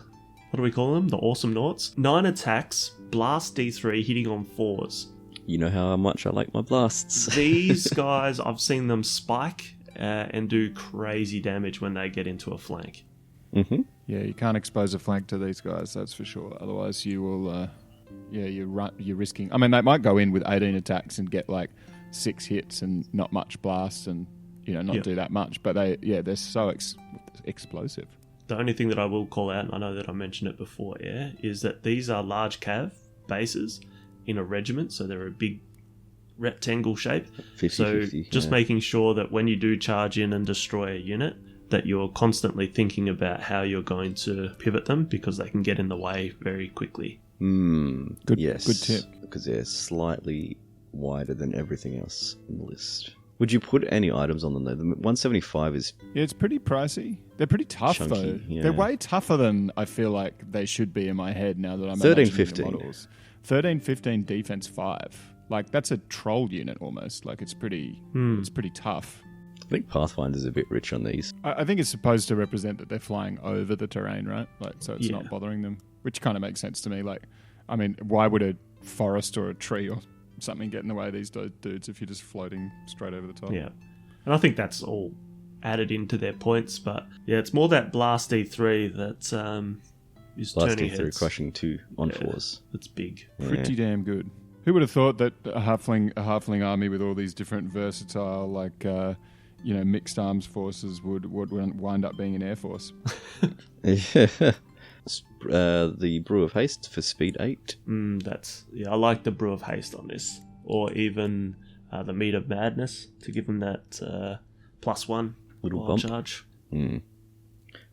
What do we call them? The Awesome Nauts. 9 attacks, blast D3, hitting on 4s. You know how much I like my blasts. These guys, I've seen them spike and do crazy damage when they get into a flank. Mm-hmm. Yeah, you can't expose a flank to these guys, that's for sure. Otherwise, you will... you're risking... I mean, they might go in with 18 attacks and get like 6 hits and not much blast and, not do that much. But they're so explosive. The only thing that I will call out, and I know that I mentioned it before, is that these are large cav bases in a regiment, so they're a big rectangle shape. 50-50, Just yeah. making sure that when you do charge in and destroy a unit, that you're constantly thinking about how you're going to pivot them, because they can get in the way very quickly. Good tip. Because they're slightly wider than everything else in the list. Would you put any items on them though? The 175 is... Yeah, it's pretty pricey. They're pretty tough Chunky, though. yeah. They're way tougher than I feel like they should be in my head now that I'm 13, imagining 15. the models. 13, 15, defense 5. Like that's a troll unit almost. Like it's pretty tough. I think Pathfinder's a bit rich on these. I think it's supposed to represent that they're flying over the terrain, right? Like so it's Yeah. not bothering them, which kind of makes sense to me. Like, I mean, why would a forest or a tree or something get in the way of these dudes if you're just floating straight over the top? Yeah. And I think that's all added into their points, but yeah, it's more that blast D3 that is turning Blasting through, heads. crushing 2 on 4s. It's big. Pretty damn good. Who would have thought that a halfling army with all these different versatile, like mixed arms forces would wind up being an air force? Yeah. The Brew of Haste for speed 8. I like the Brew of Haste on this, or even the Meat of Madness to give them that +1 Little wild bump. charge.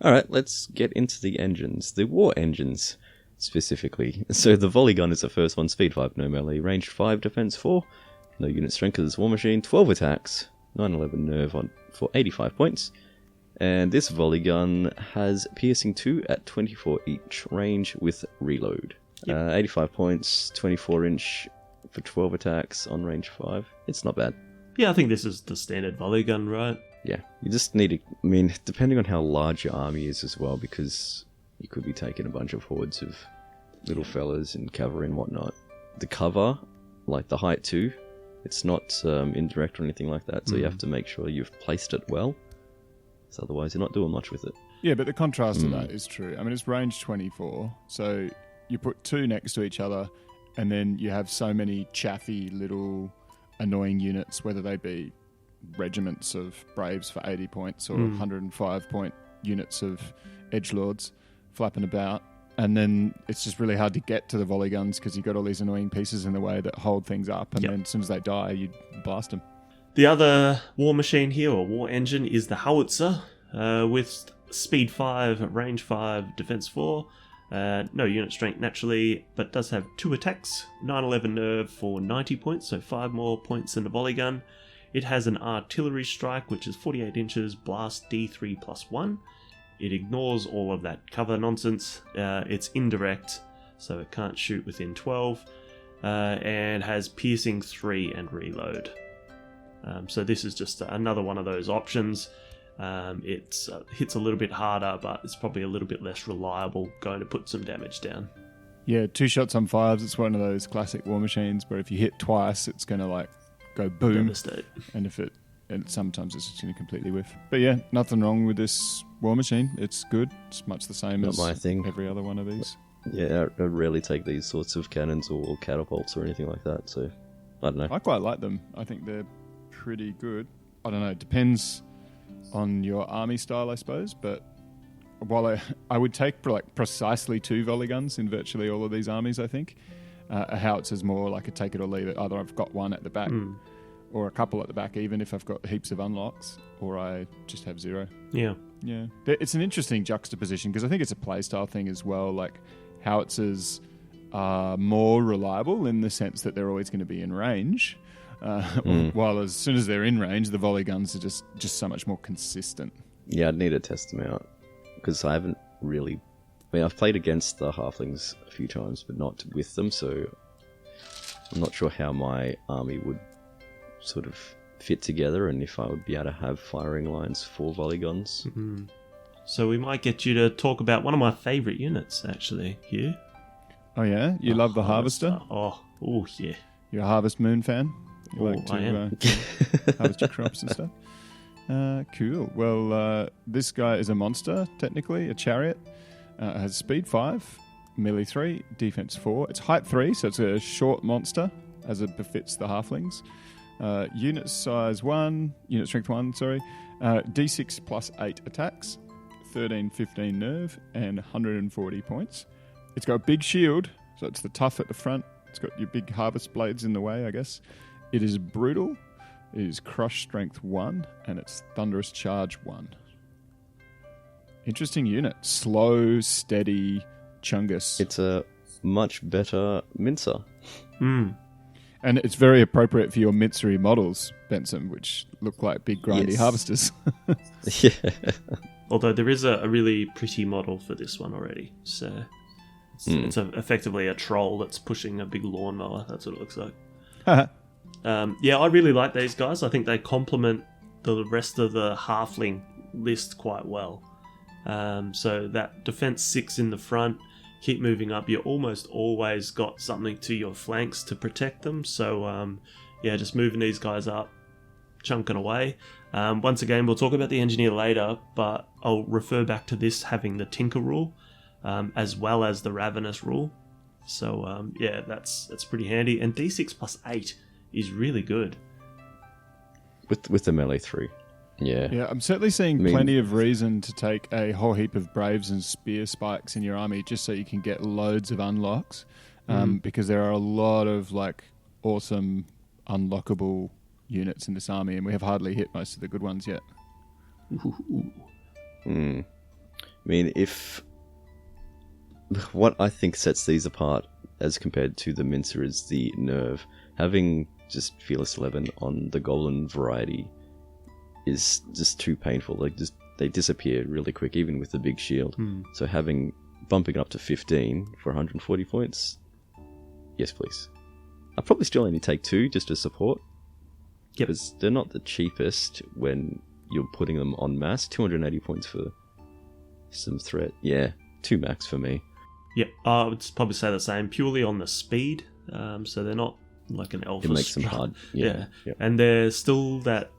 Alright, let's get into the engines. The war engines, specifically. So the volley gun is the first one, speed 5, no melee, range 5, defense 4, no unit strength of this war machine, 12 attacks, 911 nerve for 85 points. And this volley gun has piercing 2 at 24 each, range with reload. 85 points, 24 inch for 12 attacks on range 5. It's not bad. Yeah, I think this is the standard volley gun, right? Yeah, you just need to... I mean, depending on how large your army is as well, because you could be taking a bunch of hordes of little fellas and cavalry and whatnot. The cover, like the height too, it's not indirect or anything like that, so you have to make sure you've placed it well. So otherwise you're not doing much with it. Yeah, but the contrast to that is true. I mean, it's range 24, so you put 2 next to each other, and then you have so many chaffy little annoying units, whether they be regiments of Braves for 80 points or 105 point units of Edgelords flapping about. And then it's just really hard to get to the volley guns because you've got all these annoying pieces in the way that hold things up. And then as soon as they die, you blast them. The other war machine here, or war engine, is the howitzer with speed 5, range 5, defense 4. No unit strength naturally, but does have 2 attacks, 9-11 nerve for 90 points, so 5 more points than the volley gun. It has an artillery strike, which is 48 inches, blast D3 plus 1. It ignores all of that cover nonsense. It's indirect, so it can't shoot within 12, and has piercing 3 and reload. So this is just another one of those options. It hits a little bit harder, but it's probably a little bit less reliable, going to put some damage down. Yeah, 2 shots on 5s. It's one of those classic war machines where if you hit twice, it's going to like go boom. Devastate. And sometimes it's just going to completely whiff. But yeah, nothing wrong with this war machine. It's good. It's much the same Not as my thing. every other one of these. Yeah, I rarely take these sorts of cannons or catapults or anything like that, so I don't know. I quite like them. I think they're pretty good. I don't know. It depends on your army style, I suppose. But while I would take like precisely 2 volley guns in virtually all of these armies, I think. A howitzer's more like a take it or leave it. Either I've got one at the back or a couple at the back, even if I've got heaps of unlocks, or I just have 0. Yeah. Yeah. It's an interesting juxtaposition because I think it's a playstyle thing as well. Like howitzers are more reliable in the sense that they're always going to be in range. While as soon as they're in range, the volley guns are just so much more consistent. Yeah, I'd need to test them out because I haven't really. I mean, I've played against the halflings a few times, but not with them, so I'm not sure how my army would sort of fit together and if I would be able to have firing lines for volley guns. Mm-hmm. So we might get you to talk about one of my favourite units, actually, Hugh. Oh yeah? You love the Harvester? Oh, yeah. You're a Harvest Moon fan? You like I am. harvest your crops and stuff? Cool. Well, this guy is a monster, technically, a chariot. It has speed 5, melee 3, defense 4. It's height 3, so it's a short monster, as it befits the halflings. Unit size 1, unit strength 1, sorry. D6 plus 8 attacks, 13, 15 nerve, and 140 points. It's got a big shield, so it's the tough at the front. It's got your big harvest blades in the way, I guess. It is brutal. It is crush strength 1, and it's thunderous charge 1. Interesting unit. Slow, steady, chungus. It's a much better mincer. And it's very appropriate for your mincery models, Bensome, which look like big grindy harvesters. Yeah. Although there is a really pretty model for this one already. So it's effectively a troll that's pushing a big lawnmower. That's what it looks like. Yeah, I really like these guys. I think they complement the rest of the halfling list quite well. So that defense 6 in the front, keep moving up. You almost always got something to your flanks to protect them. So yeah, just moving these guys up, chunking away. Once again, we'll talk about the engineer later, but I'll refer back to this having the tinker rule as well as the ravenous rule. So yeah, that's pretty handy. And D6 plus 8 is really good. With the melee 3. Yeah. Yeah, I'm certainly seeing plenty of reason to take a whole heap of braves and spear spikes in your army just so you can get loads of unlocks. Because there are a lot of like awesome unlockable units in this army, and we have hardly hit most of the good ones yet. I mean, what I think sets these apart as compared to the mincer is the nerve. Having just Fearless 11 on the golden variety is just too painful. Like, just they disappear really quick, even with the big shield. So bumping up to 15 for 140 points, yes please. I'll probably still only take 2 just to support. Yep. Because they're not the cheapest when you're putting them en masse. 280 points for some threat. Yeah, 2 max for me. Yep, I would probably say the same, purely on the speed. So they're not like an alpha. It makes them hard. Yeah. Yep. And they're still that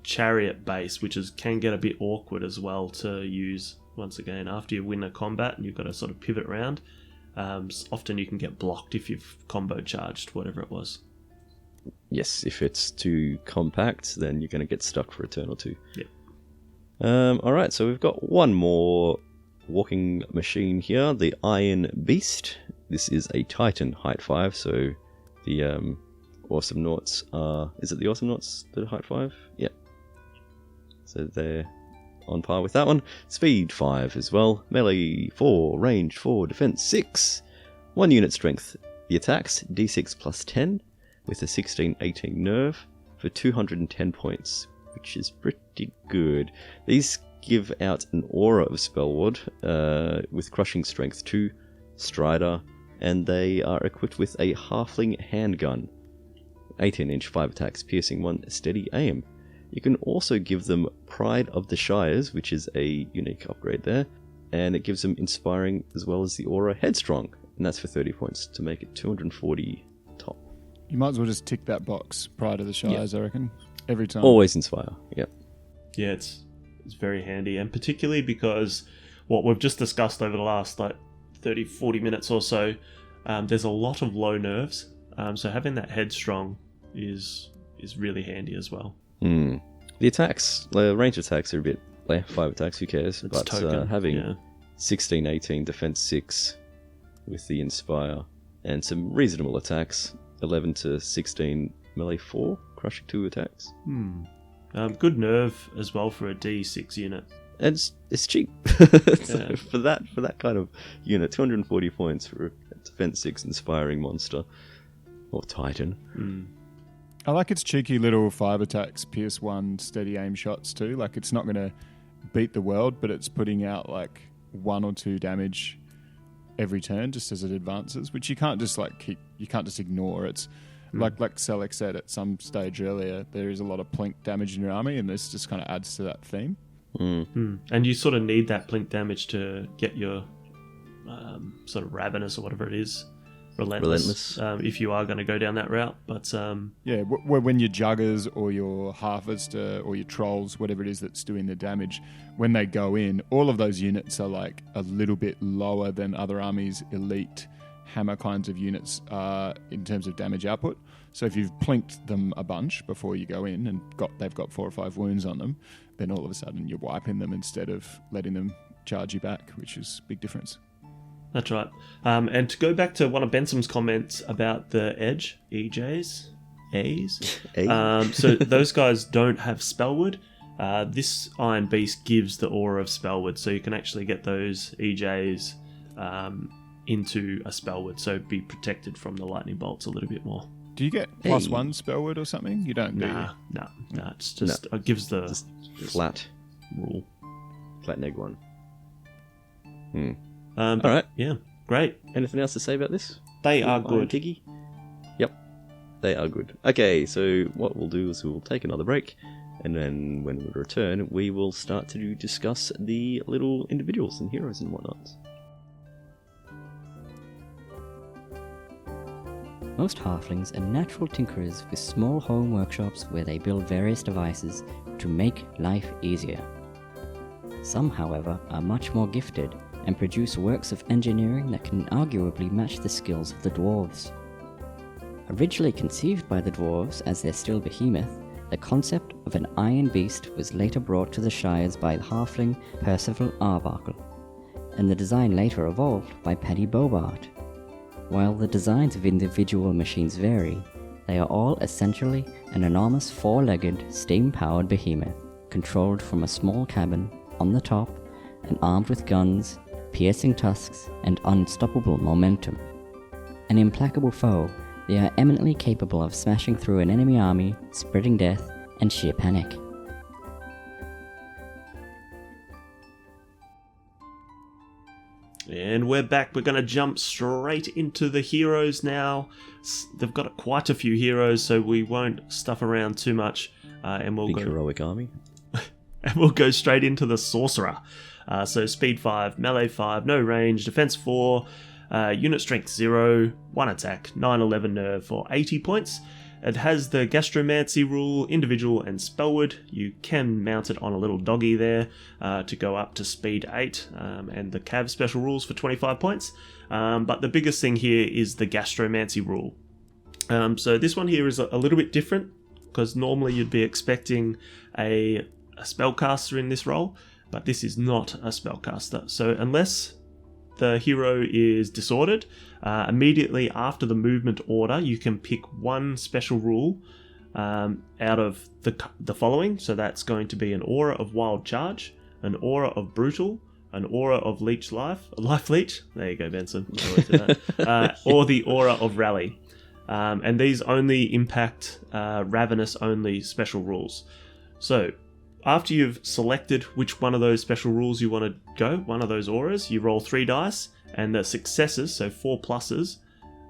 chariot base, which can get a bit awkward as well to use once again after you win a combat and you've got to sort of pivot around. Often you can get blocked if you've combo charged whatever it was. Yes, if it's too compact, then you're going to get stuck for a turn or two. Yep. Alright, so we've got one more walking machine here, the Iron Beast. This is a Titan, height 5, so the Awesome Noughts are... Is it the Awesome Noughts that are height 5? Yep. So they're on par with that one. Speed 5 as well. Melee 4, range 4, defense 6. 1 unit strength. The attacks, d6 plus 10, with a 16-18 nerve, for 210 points, which is pretty good. These give out an aura of Spellward, with crushing strength 2, Strider, and they are equipped with a Halfling handgun. 18-inch, 5 attacks, piercing 1, steady aim. You can also give them Pride of the Shires, which is a unique upgrade there, and it gives them Inspiring as well as the aura Headstrong, and that's for 30 points to make it 240 top. You might as well just tick that box, Pride of the Shires, I reckon, every time. Always Inspire, yep. Yeah, it's very handy, and particularly because what we've just discussed over the last 30-40 minutes or so, there's a lot of low nerves, so having that Headstrong is really handy as well. The attacks, range attacks are a bit, 5 attacks, who cares? It's token, having 16-18, defense 6 with the Inspire, and some reasonable attacks, 11 to 16, melee 4, crushing 2 attacks. Good nerve as well for a D6 unit. And it's cheap. So for that kind of unit, 240 points for a defense 6 inspiring monster. Or Titan. I like its cheeky little 5 attacks, pierce 1, steady aim shots too. Like, it's not going to beat the world, but it's putting out 1 or 2 damage every turn just as it advances, which you can't just you can't just ignore. It's like Sellick said at some stage earlier, there is a lot of plink damage in your army, and this just kind of adds to that theme. And you sort of need that plink damage to get your sort of ravenous or whatever it is, relentless. If you are going to go down that route. But when your juggers or your harvester or your trolls, whatever it is that's doing the damage, when they go in, all of those units are a little bit lower than other armies' elite hammer kinds of units in terms of damage output. So if you've plinked them a bunch before you go in and they've got 4 or 5 wounds on them, then all of a sudden you're wiping them instead of letting them charge you back, which is a big difference. That's right. And to go back to one of Bensome's comments about the Edge, EJs, A's. So those guys don't have Spellward. This Iron Beast gives the aura of Spellward, so you can actually get those EJs into a Spellward, so be protected from the lightning bolts a little bit more. Do you get +1 Spellward or something? You don't, do you? No. It's just it gives the just flat rule. Flat neg 1. All right. Yeah. Great. Anything else to say about this? They are good. Piggy? Yep. They are good. Okay, so what we'll do is we'll take another break, and then when we return, we will start to discuss the little individuals and heroes and whatnot. Most halflings are natural tinkerers with small home workshops where they build various devices to make life easier. Some, however, are much more gifted and produce works of engineering that can arguably match the skills of the dwarves. Originally conceived by the dwarves as their still behemoth, the concept of an iron beast was later brought to the Shires by the halfling Percival Arbuckle, and the design later evolved by Paddy Bobart. While the designs of individual machines vary, they are all essentially an enormous 4-legged, steam-powered behemoth, controlled from a small cabin on the top and armed with guns, piercing tusks, and unstoppable momentum. An implacable foe, they are eminently capable of smashing through an enemy army, spreading death, and sheer panic. And we're back. We're going to jump straight into the heroes now. They've got quite a few heroes, so we won't stuff around too much. And we'll Big go heroic army. And we'll go straight into the sorcerer. So speed 5, melee 5, no range, defense 4, unit strength 0, 1 attack, 9-11 nerve for 80 points. It has the gastromancy rule, individual and spellward. You can mount it on a little doggy there to go up to speed 8, and the cav special rules for 25 points. But the biggest thing here is the gastromancy rule. So this one here is a little bit different, because normally you'd be expecting a spellcaster in this role, but this is not a spellcaster. So unless the hero is disordered, immediately after the movement order, you can pick one special rule out of the following. So that's going to be an aura of wild charge, an aura of brutal, an aura of life leech. There you go, Benson. Or the aura of rally. And these only impact Ravenous only special rules. So after you've selected which one of those special rules you want to go, one of those auras, you roll 3 dice, and the successes, so 4 pluses,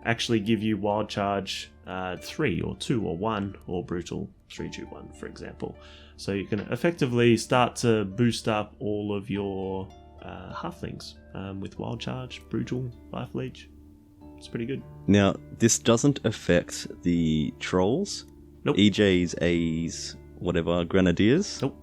actually give you wild charge 3 or 2 or 1 or brutal 3, 2, 1, for example. So you can effectively start to boost up all of your halflings with wild charge, brutal, life leech. It's pretty good. Now, this doesn't affect the trolls, Nope. EJs, A's, whatever, grenadiers, Nope.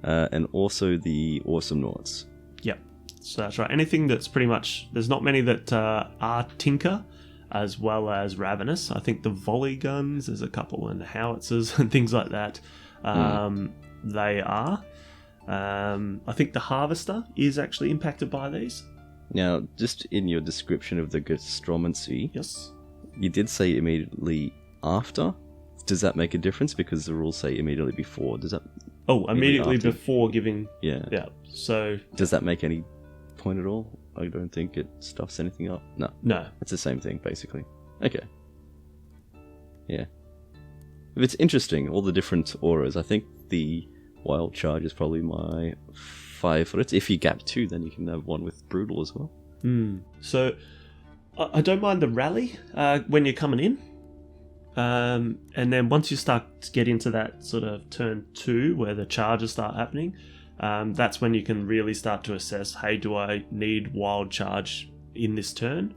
And also the awesome noughts. Yep. So that's right. Anything that's pretty much... There's not many that are Tinker, as well as Ravenous. I think the volley guns, there's a couple, and the howitzers and things like that. They are. I think the Harvester is actually impacted by these. Now, just in your description of the gastromancy, Yes. you did say immediately after. Does that make a difference? Because the rules say immediately before. Does that... Oh, immediately after. before giving... Yeah. Yeah. So, Does that make any point at all? I don't think it stuffs anything up. No. no. It's the same thing, basically. Okay. Yeah. If it's interesting, all the different auras. I think the wild charge is probably my favourite. If you gap 2, then you can have one with brutal as well. So, I don't mind the rally when you're coming in. And then once you start to get into that sort of turn 2 where the charges start happening, that's when you can really start to assess, hey, do I need wild charge in this turn?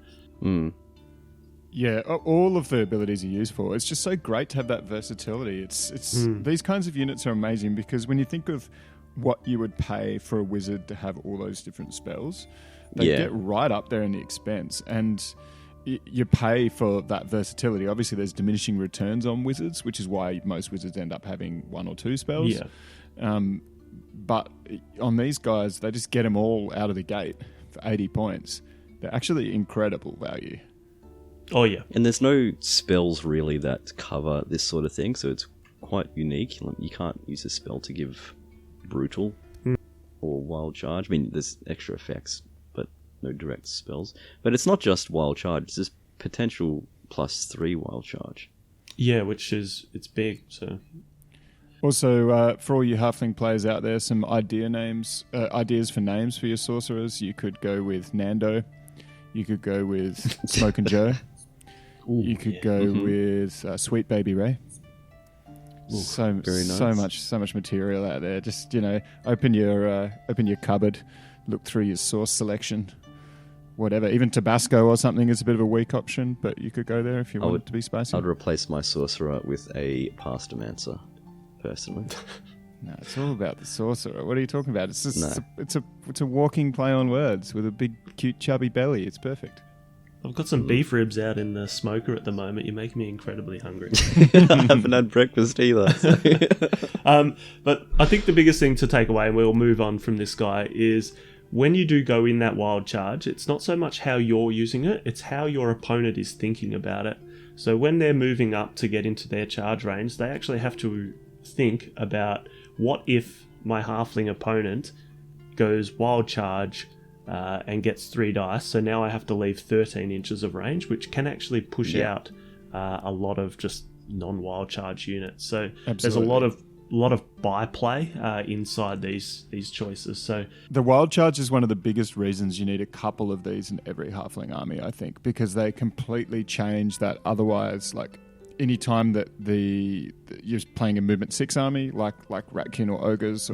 Yeah, all of the abilities are used for. It's just so great to have that versatility. It's These kinds of units are amazing because when you think of what you would pay for a wizard to have all those different spells, they get right up there in the expense, and you pay for that versatility. Obviously, there's diminishing returns on wizards, which is why most wizards end up having 1 or 2 spells. Yeah. But on these guys, they just get them all out of the gate for 80 points. They're actually incredible value. Oh, yeah. And there's no spells really that cover this sort of thing, so it's quite unique. You can't use a spell to give brutal or wild charge. I mean, there's extra effects, but no direct spells. But it's not just wild charge, it's just potential +3 wild charge. Yeah, it's big, so... Also, for all you halfling players out there, some ideas for names for your sorcerers. You could go with Nando. You could go with Smoke and Joe. You could go with Sweet Baby Ray. Very nice. So much material out there. Just open your cupboard, look through your source selection, whatever. Even Tabasco or something is a bit of a weak option, but you could go there if you want it to be spicy. I'd replace my sorcerer with a Pastomancer, personally. No, it's all about the sorcerer. What are you talking about? It's just No. it's a walking play on words with a big, cute, chubby belly. It's perfect. I've got some beef ribs out in the smoker at the moment. You're making me incredibly hungry. I haven't had breakfast either. So. But I think the biggest thing to take away, and we'll move on from this guy, is when you do go in that wild charge, it's not so much how you're using it, it's how your opponent is thinking about it. So when they're moving up to get into their charge range, they actually have to think about, what if my halfling opponent goes wild charge and gets 3 dice, so now I have to leave 13 inches of range, which can actually push out a lot of just non-wild charge units. So there's a lot of byplay inside these choices. So the wild charge is one of the biggest reasons you need a couple of these in every halfling army, I think, because they completely change that. Otherwise, like any time that you're playing a movement 6 army, like Ratkin or Ogres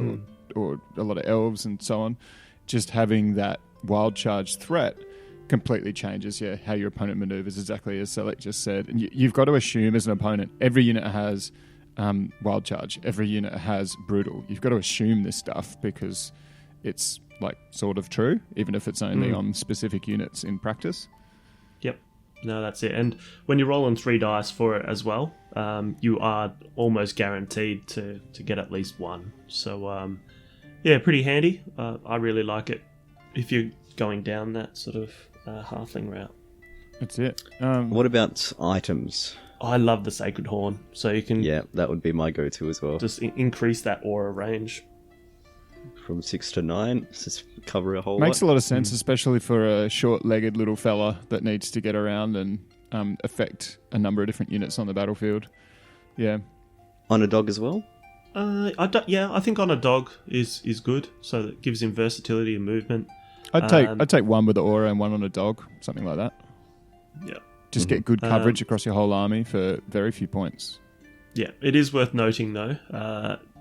or a lot of elves and so on, just having that wild charge threat completely changes how your opponent maneuvers, exactly as Sellick just said. And you've got to assume as an opponent, every unit has wild charge, every unit has brutal. You've got to assume this stuff because it's like sort of true, even if it's only on specific units in practice. Yep. No, that's it. And when you're rolling 3 dice for it as well, you are almost guaranteed to get at least 1. So, yeah, pretty handy. I really like it if you're going down that sort of halfling route. That's it. What about items? I love the Sacred Horn, so you can Yeah, that would be my go-to as well. just increase that aura range. From 6 to 9, just cover a whole Makes lot. a lot of sense, especially for a short-legged little fella that needs to get around and affect a number of different units on the battlefield. Yeah. On a dog as well? I think on a dog is good, so that gives him versatility and movement. I'd take one with the aura and one on a dog, something like that. Yeah. Just get good coverage across your whole army for very few points. Yeah, it is worth noting though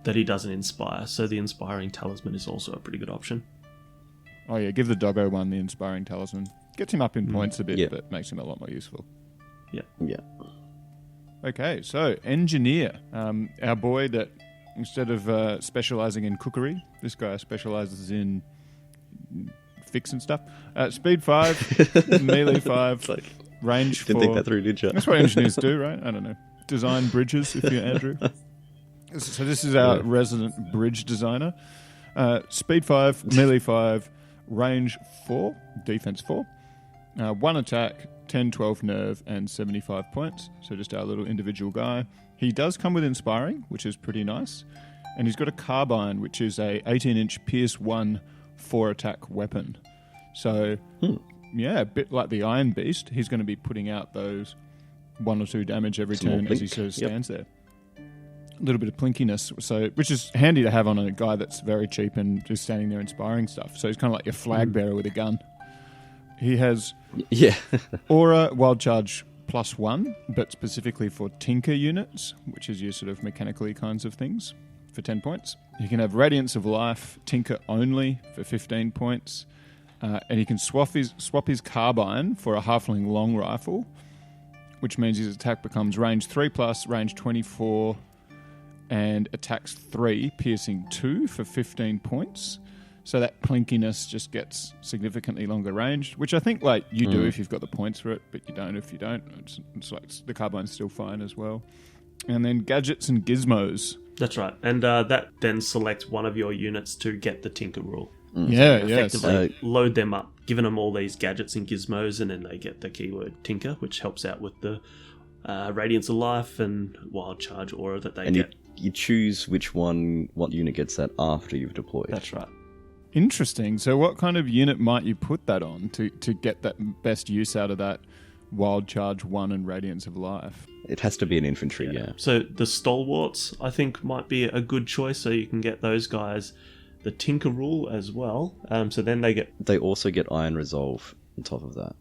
that he doesn't inspire, so the inspiring talisman is also a pretty good option. Oh yeah, give the doggo one the inspiring talisman. Gets him up in points a bit, Yeah. but makes him a lot more useful. Yeah. Okay, so engineer, our boy that instead of specialising in cookery, this guy specialises in fixing stuff. Speed 5, melee 5, Like, range 4. didn't think that through, did you? That's what engineers do, right? I don't know. Design bridges, if you're Andrew. So this is our resident bridge designer. Speed 5, melee 5, range 4, defense 4. 1 attack, 10, 12 nerve, and 75 points. So just our little individual guy. He does come with inspiring, which is pretty nice. And he's got a carbine, which is a 18-inch Pierce 1 4-attack weapon. So, yeah, a bit like the Iron Beast. He's going to be putting out those 1 or 2 damage every Some more turn as he plink. sort of stands there. A little bit of plinkiness, so which is handy to have on a guy that's very cheap and just standing there inspiring stuff. So he's kind of like your flag bearer with a gun. He has Yeah. Aura Wild Charge +1, but specifically for Tinker units, which is your sort of mechanically kinds of things, for 10 points. He can have Radiance of Life, Tinker only, for 15 points. And he can swap his carbine for a Halfling long rifle, which means his attack becomes range 3+, range 24, and attacks 3, piercing 2 for 15 points. So that plinkiness just gets significantly longer range, which I think like you do if you've got the points for it, but you don't if you don't. It's like the carbine's still fine as well. And then gadgets and gizmos. That's right, and that then selects one of your units to get the Tinker rule. Yeah, yeah. Effectively load them up, giving them all these gadgets and gizmos, and then they get the keyword Tinker, which helps out with the Radiance of Life and Wild Charge Aura that they And get. you choose what unit gets that after you've deployed. That's right. Interesting. So what kind of unit might you put that on to get that best use out of that Wild Charge 1 and Radiance of Life? It has to be an infantry, yeah. So the Stalwarts, I think, might be a good choice, so you can get those guys the Tinker rule as well. So then They also get Iron Resolve on top of that.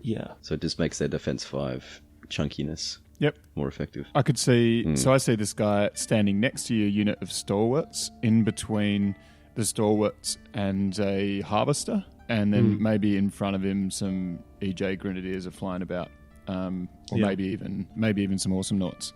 yeah. So it just makes their defense 5 chunkiness Yep. more effective. I could see... So I see this guy standing next to your unit of Stalwarts, in between the Stalwarts and a Harvester, and then maybe in front of him some EJ Grenadiers are flying about, or maybe even some Awesome Noughts.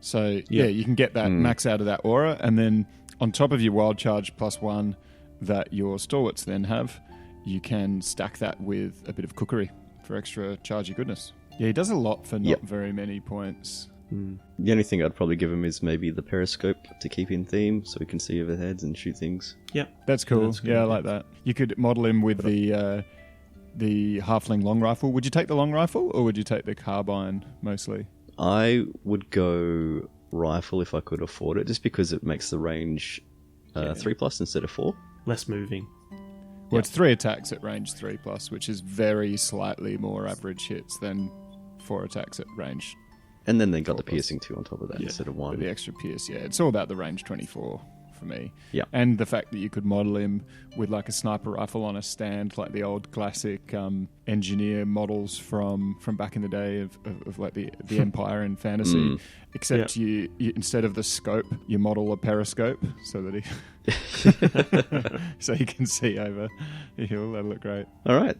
So yeah, you can get that max out of that aura, and then on top of your Wild Charge +1 that your Stalwarts then have, you can stack that with a bit of cookery for extra chargey goodness. Yeah, he does a lot for not very many points. The only thing I'd probably give him is maybe the periscope to keep in theme so he can see overheads and shoot things. Yep. That's cool. That's good, I like that. You could model him with the Halfling long rifle. Would you take the long rifle or would you take the carbine mostly? I would go rifle if I could afford it, just because it makes the range 3+ instead of 4. Less moving. Well, it's 3 attacks at range 3+, which is very slightly more average hits than 4 attacks at range. And then they got the piercing 2 on top of that instead of With 1. the extra pierce, it's all about the range 24 for me. Yeah. And the fact that you could model him with like a sniper rifle on a stand, like the old classic engineer models from back in the day of like the Empire and fantasy. Except you instead of the scope, you model a periscope so that so he can see over the hill. That'll look great. All right.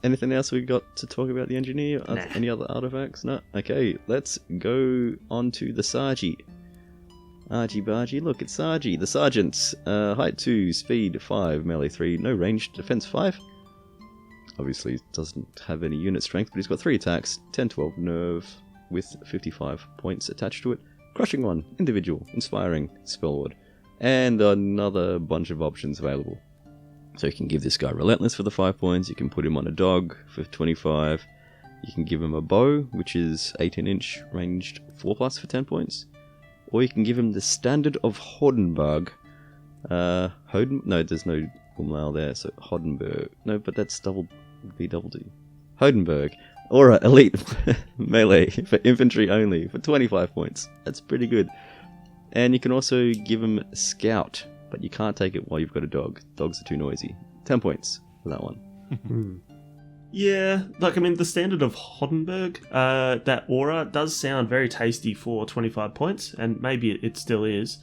Anything else we got to talk about the engineer? Nah. Any other artifacts? No? Okay, let's go on to the Sargi. Argy bargy, look, it's Sargi. The Sergeants, height 2, speed 5, melee 3, no range, defense 5. obviously doesn't have any unit strength, but he's got 3 attacks, 10-12 nerve, with 55 points attached to it. Crushing 1, individual, inspiring, spellward, and another bunch of options available. So you can give this guy relentless for the 5 points, you can put him on a dog for 25, you can give him a bow, which is 18-inch ranged 4+ for 10 points, or you can give him the standard of Hodenberg. No, there's no umlaut there, so Hodenberg. No, but that's double D. Hodenberg. Aura elite melee for infantry only for 25 points. That's pretty good. And you can also give him scout, but you can't take it while you've got a dog. Dogs are too noisy. 10 points for that one. Yeah, the standard of Hodenberg, that aura does sound very tasty for 25 points, and maybe it still is.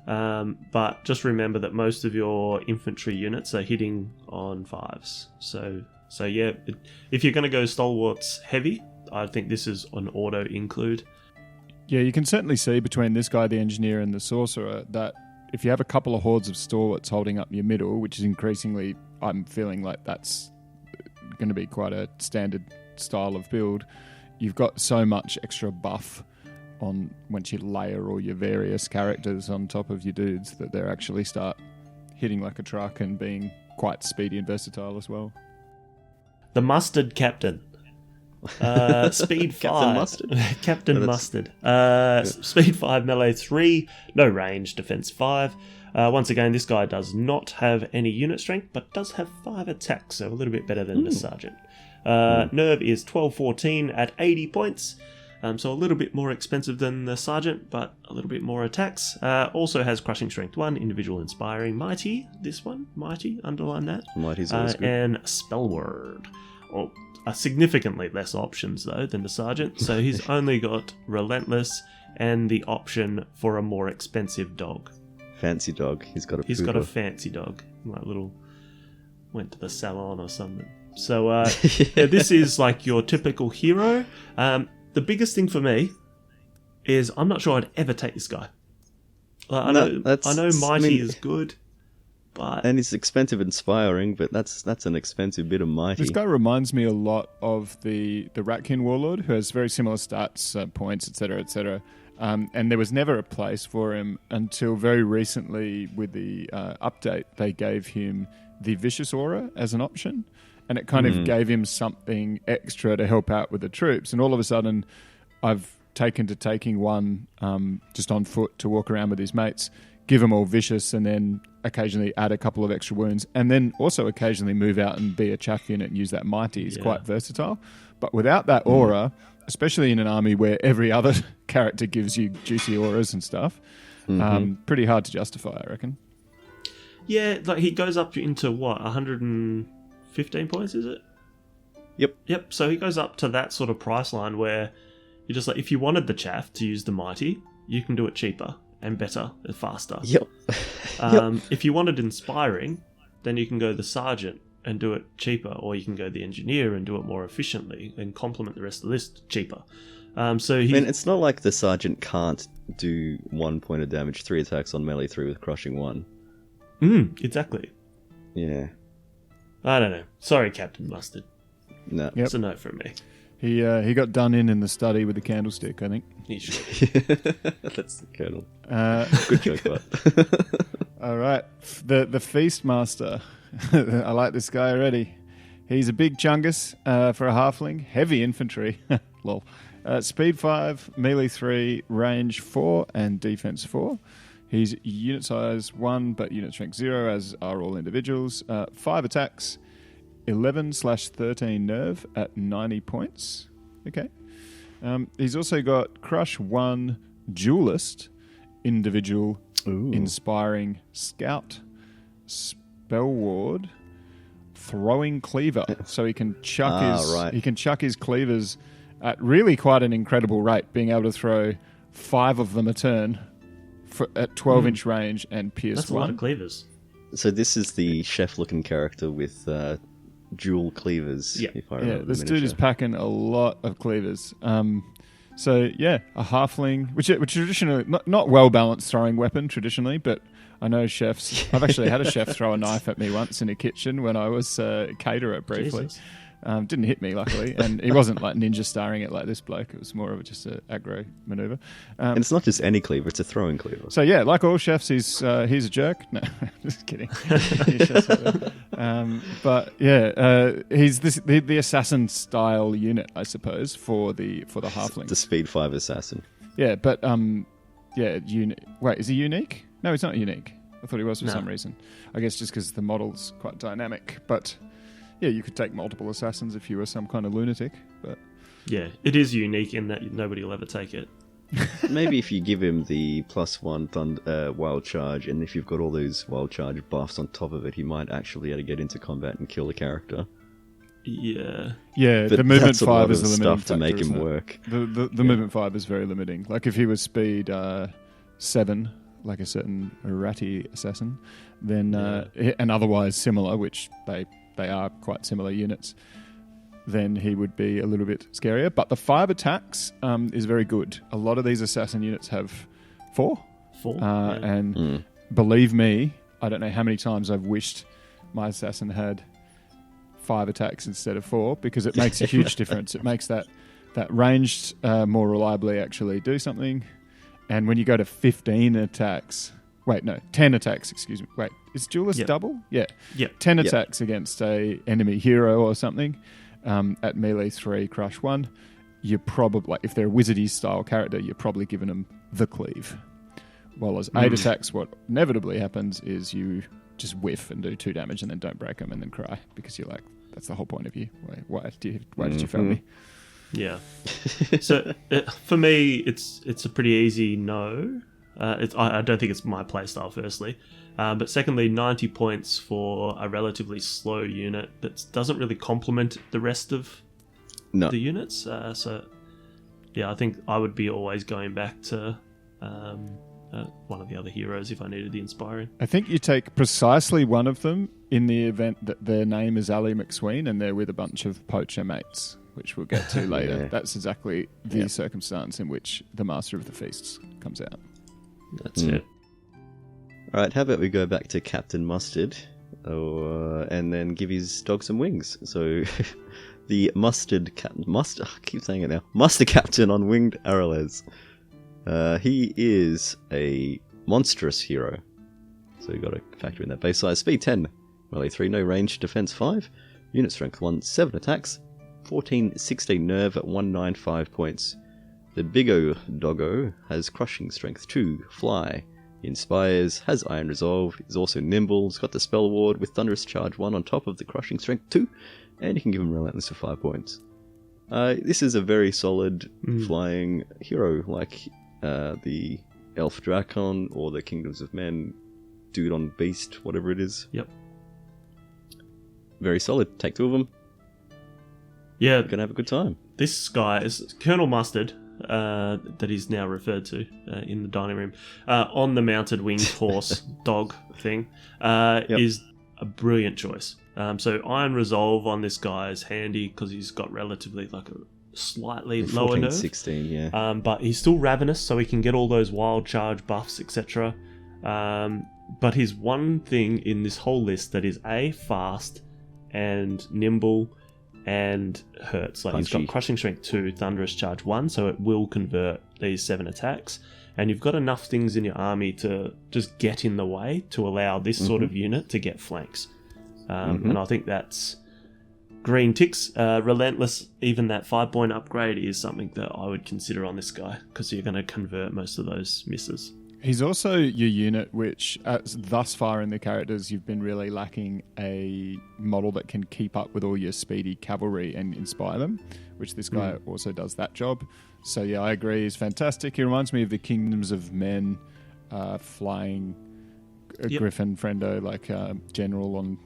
But just remember that most of your infantry units are hitting on 5s. So yeah, if you're going to go stalwarts heavy, I think this is an auto include. Yeah, you can certainly see between this guy, the engineer, and the sorcerer, that if you have a couple of hordes of stalwarts holding up your middle, which is increasingly, I'm feeling like that's going to be quite a standard style of build, you've got so much extra buff on once you layer all your various characters on top of your dudes that they actually start hitting like a truck and being quite speedy and versatile as well. The Mustard Captain. Speed 5. Captain Mustard. Captain Mustard. Speed 5, melee 3, no range, defense 5. Once again, this guy does not have any unit strength, but does have 5 attacks, so a little bit better than the sergeant. Nerve is 12-14 at 80 points, so a little bit more expensive than the sergeant, but a little bit more attacks. Also has crushing strength 1, individual inspiring, mighty, this one, mighty, underline that. Mighty's always good. And spellword. Well, significantly less options, though, than the sergeant, so he's only got relentless and the option for a more expensive dog. Fancy dog. He's got a fancy dog. Like went to the salon or something. So yeah, this is like your typical hero. The biggest thing for me is I'm not sure I'd ever take this guy. I know mighty is good, but and it's expensive inspiring, but that's an expensive bit of mighty. This guy reminds me a lot of the Ratkin Warlord, who has very similar stats, points, etc., etc. And there was never a place for him until very recently with the update. They gave him the Vicious Aura as an option, and it kind of gave him something extra to help out with the troops. And all of a sudden, I've taken to taking one just on foot to walk around with his mates, give them all Vicious, and then occasionally add a couple of extra wounds, and then also occasionally move out and be a chaff unit and use that mighty. He's quite versatile. But without that aura, especially in an army where every other character gives you juicy auras and stuff, pretty hard to justify, I reckon. Yeah, like he goes up into what, 115 points, is it? Yep. So he goes up to that sort of price line where you're just like, if you wanted the chaff to use the mighty, you can do it cheaper and better and faster. Yep. If you wanted inspiring, then you can go the sergeant and do it cheaper, or you can go the engineer and do it more efficiently and complement the rest of the list cheaper. It's not like the sergeant can't do 1 point of damage, 3 attacks on melee 3 with crushing 1. Exactly. Yeah. I don't know. Sorry, Captain Mustard. No. Yep. It's a no from me. He got done in the study with the candlestick, I think. He should. That's the colonel. Good joke, but. All right. The Feast Master. I like this guy already. He's a big chungus for a halfling. Heavy infantry. Lol. Speed 5, melee 3, range 4, and defense 4. He's unit size 1, but unit strength 0, as are all individuals. 5 attacks, 11/13 nerve at 90 points. Okay. He's also got Crush 1, Duelist, individual, inspiring, Scout, Spell Ward, Throwing Cleaver. So he can chuck his cleavers at really quite an incredible rate, being able to throw 5 of them a turn at 12-inch range and pierce 1. That's a lot of cleavers. So this is the chef-looking character with dual cleavers, if I remember. Yeah, this dude is packing a lot of cleavers. So yeah, a halfling, which traditionally not well balanced throwing weapon traditionally, but I know chefs. I've actually had a chef throw a knife at me once in a kitchen when I was a caterer briefly. Jesus. Didn't hit me, luckily, and he wasn't like ninja starring it like this bloke. It was more of just an aggro maneuver. And it's not just any cleaver; it's a throwing cleaver. So yeah, like all chefs, he's a jerk. No, just kidding. But yeah, he's the assassin style unit, I suppose, for the halflings. The speed 5 assassin. Yeah, but yeah, wait, is he unique? No, he's not unique. I thought he was for some reason. I guess just because the model's quite dynamic. But yeah, you could take multiple assassins if you were some kind of lunatic. But Yeah, it is unique in that nobody will ever take it. Maybe if you give him the +1 wild charge, and if you've got all those wild charge buffs on top of it, he might actually be able to get into combat and kill the character. Yeah. yeah, But the movement that's a lot 5 is of the limiting stuff to factor, make him isn't it? work. The movement 5 is very limiting. Like if he was speed 7, like a certain Irati assassin, then and otherwise similar, which they are quite similar units, then he would be a little bit scarier. But the 5 attacks is very good. A lot of these assassin units have 4. 4. And believe me, I don't know how many times I've wished my assassin had 5 attacks instead of 4, because it makes a huge difference. It makes that ranged more reliably actually do something. And when you go to 15 attacks... Wait, no, 10 attacks, excuse me. Wait, is Duelist double? Yeah. Yep. 10 attacks against a enemy hero or something at melee 3, crush 1. You're probably, like, if they're a wizardy style character, you're probably giving them the cleave. While as 8 attacks, what inevitably happens is you just whiff and do 2 damage and then don't break them and then cry because you're like, that's the whole point of you. Why did you fail me? Yeah. So for me, it's a pretty easy no. I don't think it's my playstyle, firstly. But secondly, 90 points for a relatively slow unit that doesn't really complement the rest of the units. So, yeah, I think I would be always going back to one of the other heroes if I needed the inspiring. I think you take precisely one of them in the event that their name is Ali McSween and they're with a bunch of poacher mates, which we'll get to later. Yeah. That's exactly the circumstance in which the Master of the Feasts comes out. That's it. Alright, how about we go back to Captain Mustard and then give his dog some wings. So, the Mustard Captain... I keep saying it now. Mustard Captain on Winged Arrowlez. He is a monstrous hero. So you've got to factor in that base size. Speed 10, melee 3, no range, defense 5, unit strength 1, 7 attacks, 14-16 nerve at 195 points. The Big-O Doggo has crushing strength 2, fly. He inspires, has Iron Resolve, is also nimble, he's got the spell ward with Thunderous Charge 1 on top of the crushing strength 2, and you can give him Relentless for 5 points. This is a very solid flying hero, like the Elf Drakon or the Kingdoms of Men dude on Beast, whatever it is. Yep. Very solid. Take 2 of them. Yeah. You're going to have a good time. This guy is Colonel Mustard, that he's now referred to in the dining room, on the mounted winged horse dog thing, is a brilliant choice. So Iron Resolve on this guy is handy because he's got relatively like a slightly lower nerve. 16, yeah. But he's still ravenous, so he can get all those wild charge buffs, etc. But his one thing in this whole list that is A, fast and nimble and hurts. Like, he's got crushing strength 2, thunderous charge 1, so it will convert these 7 attacks. And you've got enough things in your army to just get in the way to allow this sort of unit to get flanks. And I think that's green ticks. Relentless, even that 5-point upgrade is something that I would consider on this guy, because you're going to convert most of those misses. He's also your unit which, thus far in the characters, you've been really lacking a model that can keep up with all your speedy cavalry and inspire them, which this guy also does that job. So yeah, I agree, he's fantastic. He reminds me of the Kingdoms of Men flying griffin friendo, like General on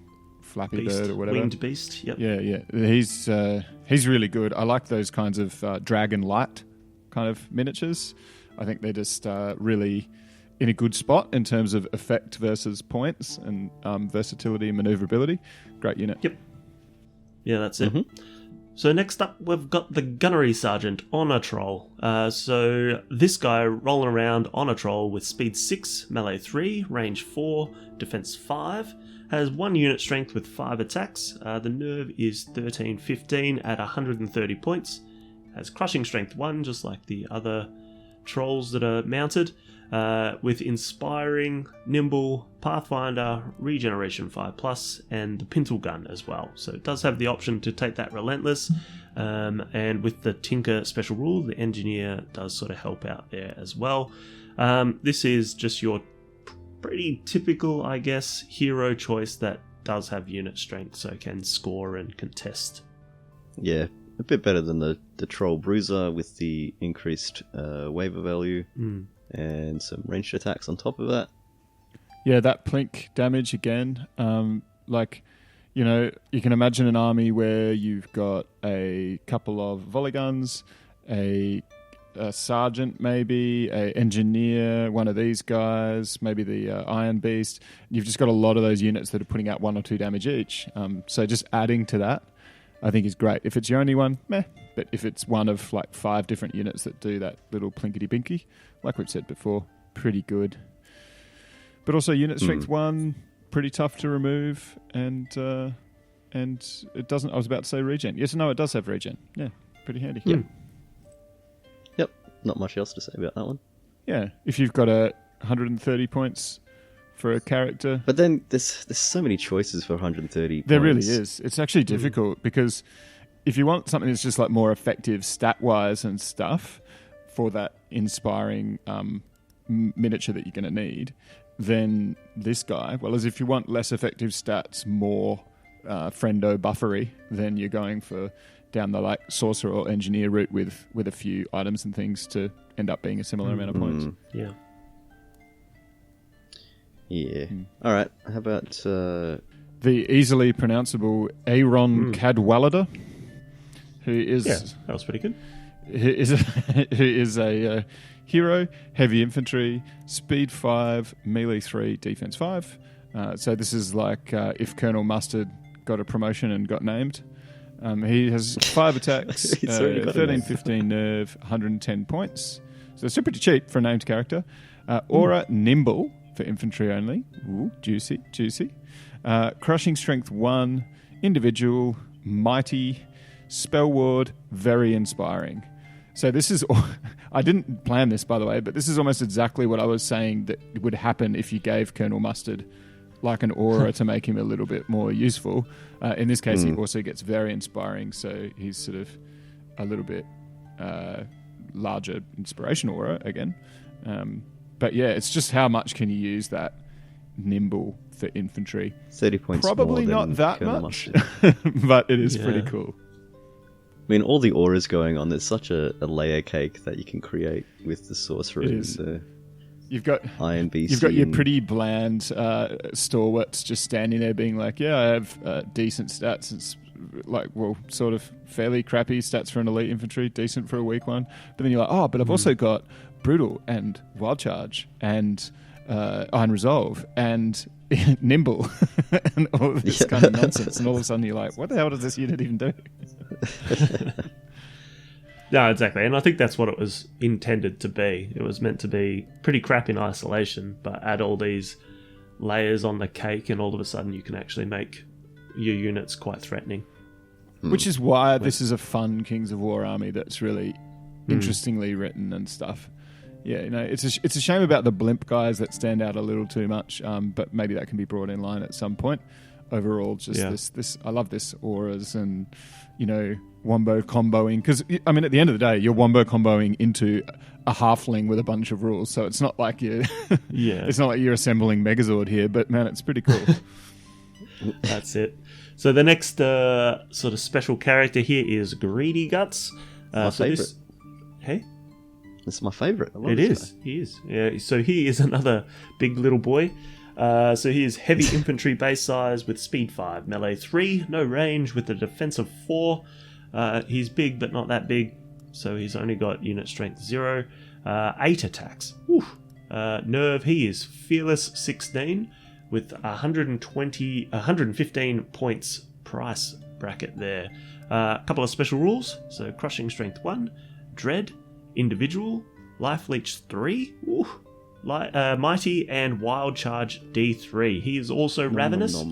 Flappy Beast, Bird or whatever. Winged Beast, yep. Yeah. He's really good. I like those kinds of Dragon Light kind of miniatures. I think they're just really in a good spot in terms of effect versus points and versatility and maneuverability. Great unit. Yep. Yeah, that's it. So next up, we've got the Gunnery Sergeant on a Troll. So this guy rolling around on a Troll with speed 6, melee 3, range 4, defense 5, has 1 unit strength with 5 attacks. The nerve is 13-15 at 130 points. Has crushing strength 1, just like the other trolls that are mounted. With inspiring, nimble, pathfinder, regeneration 5+, and the pintle gun as well. So it does have the option to take that relentless, and with the tinker special rule, the engineer does sort of help out there as well. This is just your pretty typical, I guess, hero choice that does have unit strength, so can score and contest. Yeah, a bit better than the Troll Bruiser with the increased waiver value. And some ranged attacks on top of that. Yeah, that plink damage again. You can imagine an army where you've got a couple of volley guns, a sergeant maybe, a engineer, one of these guys, maybe the Iron Beast. You've just got a lot of those units that are putting out 1 or 2 damage each. So just adding to that, I think is great. If it's your only one, meh. But if it's one of 5 different units that do that little plinkety-binky, like we've said before, pretty good. But also unit strength 1, pretty tough to remove, and it doesn't. I was about to say regen. Yes, no, it does have regen. Yeah, pretty handy. Yep. Not much else to say about that one. Yeah, if you've got 130 points for a character, but then there's so many choices for 130. There points. really is. It's actually difficult because if you want something that's just more effective stat-wise and stuff for that inspiring miniature that you're going to need, then this guy, well, as if you want less effective stats, more friendo buffery, then you're going for down the sorcerer or engineer route with a few items and things to end up being a similar amount of points. Yeah. Yeah. All right. How about the easily pronounceable Aaron Cadwallader, who is that was pretty good. Who is a hero, heavy infantry, speed 5, melee 3, defense 5. So this is like if Colonel Mustard got a promotion and got named. He has 5 attacks, 13, 15 nerve, 110 points. So it's pretty cheap for a named character. Aura Nimble for infantry only. Ooh, juicy. Crushing strength 1, individual, mighty, spell ward, very inspiring. So this is, I didn't plan this by the way, but this is almost exactly what I was saying that would happen if you gave Colonel Mustard like an aura to make him a little bit more useful. In this case, he also gets very inspiring, so he's sort of a little bit larger inspiration aura again. But yeah, it's just how much can you use that nimble for infantry? 30 points. Probably more not than that Colonel much, Mustard. but it is pretty cool. I mean, all the auras going on, there's such a layer cake that you can create with the sorcerer and the You've got Iron Beast. You've got your pretty bland stalwarts just standing there being like, yeah, I have decent stats. It's sort of fairly crappy stats for an elite infantry, decent for a weak one. But then you're like, but I've also got brutal and wild charge and iron resolve and nimble and all of this kind of nonsense. And all of a sudden you're like, what the hell does this unit even do? No, exactly. And I think that's what it was intended to be. It was meant to be pretty crap in isolation, but add all these layers on the cake and all of a sudden you can actually make your units quite threatening. Which is why this is a fun Kings of War army that's really interestingly written and stuff. Yeah, it's a shame about the blimp guys that stand out a little too much, but maybe that can be brought in line at some point. Overall, just this I love this auras and, wombo comboing. Because, I mean, at the end of the day, you're wombo comboing into a halfling with a bunch of rules. So it's not like you're, it's not like you're assembling Megazord here, but man, it's pretty cool. That's it. So the next sort of special character here is Greedy Guts. My favourite. Hey? This is my favourite. It is. He is. Yeah. So he is another big little boy. So he is heavy infantry base size with speed 5, melee 3, no range with a defense of 4. He's big but not that big, so he's only got unit strength 0. 8 attacks. Nerve, he is fearless 16 with 115 points price bracket there. A couple of special rules. So Crushing Strength 1, Dread, Individual, Life Leech 3, Mighty, and Wild Charge D3. He is also Ravenous,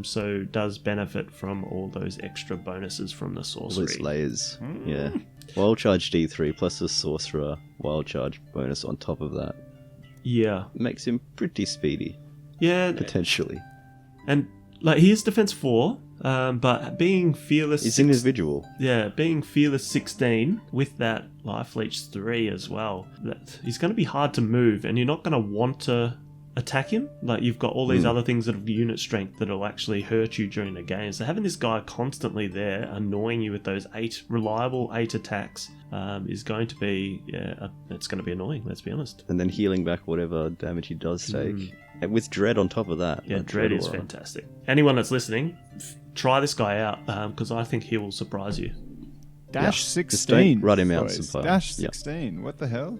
so does benefit from all those extra bonuses from the sorcery. All those layers. Yeah. Wild Charge D3 plus the Sorcerer Wild Charge bonus on top of that. Yeah. Makes him pretty speedy. Yeah. Potentially. And like he is defense 4, but being fearless... He's individual. Yeah, being fearless 16 with that Life Leech 3 as well. He's going to be hard to move, and you're not going to want to attack him. Like, you've got all these other things that have unit strength that'll actually hurt you during the game. So having this guy constantly there, annoying you with those reliable 8 attacks, is going to be, it's going to be annoying, let's be honest. And then healing back whatever damage he does take. And with Dread on top of that. Yeah, Dread is fantastic. Anyone that's listening, try this guy out, because I think he will surprise you. Dash Just 16. don't run him out, boys. Sapphire. Dash 16. What the hell?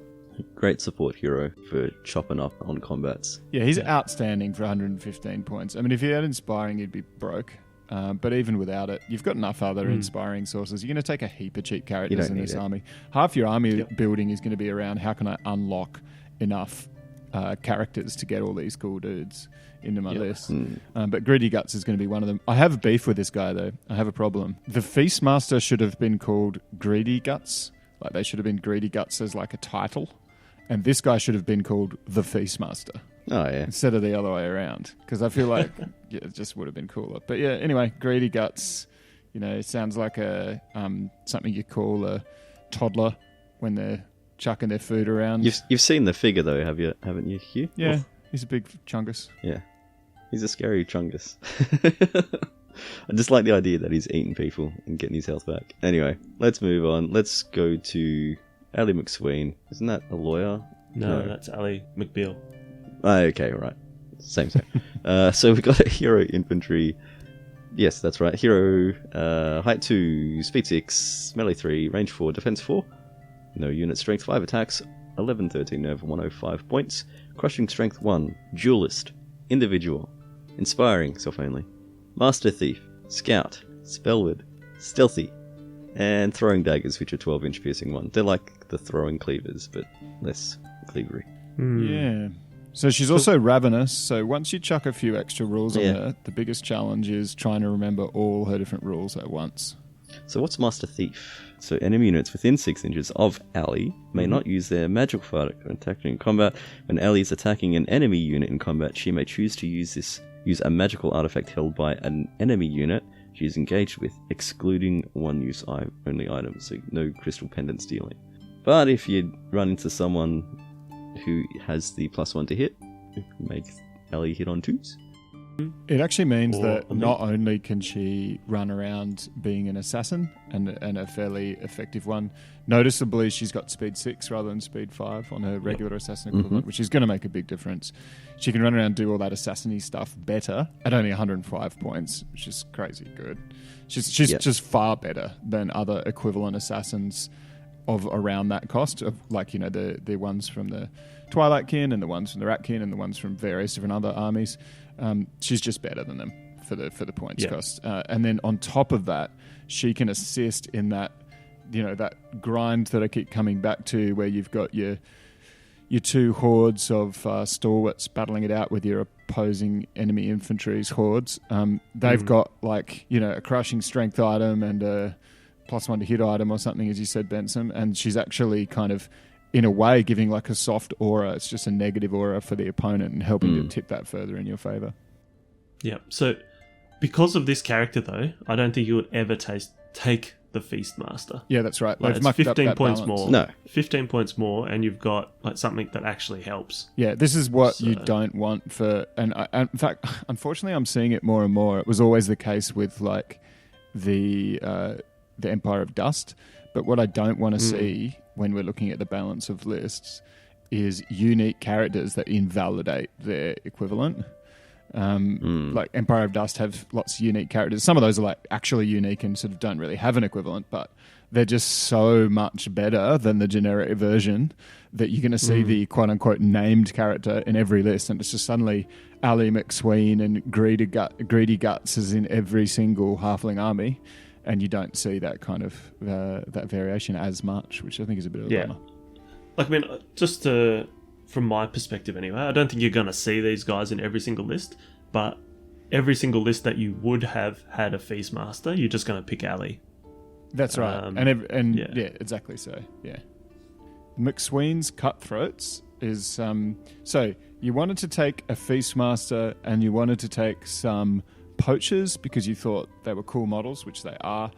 Great support hero for chopping up on combats. Yeah, he's outstanding for 115 points. I mean, if he had Inspiring, he'd be broke. But even without it, you've got enough other inspiring sources. You're going to take a heap of cheap characters in this army. Half your army building is going to be around how can I unlock enough characters to get all these cool dudes into my list. But Greedy Guts is going to be one of them. I have a beef with this guy, though. I have a problem. The Feastmaster should have been called Greedy Guts. Like, they should have been Greedy Guts as like a title. And this guy should have been called the Feastmaster. Oh, yeah. Instead of the other way around. Because I feel like it just would have been cooler. But yeah, anyway, Greedy Guts, it sounds like a something you call a toddler when they're chucking their food around. You've seen the figure, though, haven't you, Hugh? Yeah, he's a big chungus. Yeah. He's a scary chungus. I just like the idea that he's eating people and getting his health back. Anyway, let's move on. Let's go to Ali McSween. Isn't that a lawyer? No, that's Ali McBeal. Oh, okay, right. Same. So we've got a hero infantry. Yes, that's right. Hero, height 2, speed 6, melee 3, range 4, defense 4. No unit strength, 5 attacks, 11, 13 nerve, 105 points. Crushing strength 1, duelist, individual, inspiring, self only, master thief, scout, spellward, stealthy, and throwing daggers, which are 12-inch piercing 1. They're like the throwing cleavers, but less cleavery. Yeah. So she's also ravenous, so once you chuck a few extra rules on her, the biggest challenge is trying to remember all her different rules at once. So what's Master Thief? So enemy units within 6 inches of Ali may not use their magical fighter when attacking in combat. When Ali is attacking an enemy unit in combat, she may choose to use a magical artifact held by an enemy unit she is engaged with, excluding one-use only items, so no crystal pendant stealing. But if you run into someone who has the +1 to hit, make Ali hit on 2s. It actually means that not only can she run around being an assassin and a fairly effective one, noticeably she's got speed 6 rather than speed 5 on her regular assassin equivalent, which is going to make a big difference. She can run around and do all that assassin-y stuff better at only 105 points, which is crazy good. She's just far better than other equivalent assassins of around that cost, of like, the ones from the Twilight Kin and the ones from the Rat Kin and the ones from various different other armies. She's just better than them for the points cost. And then on top of that, she can assist in that, that grind that I keep coming back to, where you've got your 2 hordes of stalwarts battling it out with your opposing enemy infantry's hordes. They've got a crushing strength item and a +1 to hit item or something, as you said, Bensome, and she's actually kind of, in a way, giving like a soft aura. It's just a negative aura for the opponent and helping to tip that further in your favour. Yeah. So, because of this character, though, I don't think you would ever take the Feastmaster. Yeah, that's right. Like, it's 15 points more. No. 15 points more, and you've got like something that actually helps. Yeah, this is what you don't want for... And in fact, unfortunately, I'm seeing it more and more. It was always the case with like the Empire of Dust. But what I don't want to see when we're looking at the balance of lists is unique characters that invalidate their equivalent. Like Empire of Dust have lots of unique characters. Some of those are like actually unique and sort of don't really have an equivalent, but they're just so much better than the generic version that you're going to see the quote-unquote named character in every list, and it's just suddenly Ali McSween and Greedy Guts is in every single Halfling army. and you don't see that kind of that variation as much, which I think is a bit of a bummer. Like, I mean, from my perspective anyway, I don't think you're going to see these guys in every single list, but every single list that you would have had a Feastmaster, you're just going to pick Ali. That's right. Yeah, exactly so. Yeah. McSween's Cutthroats is... so, you wanted to take a Feastmaster and you wanted to take some poachers because you thought they were cool models, which they are,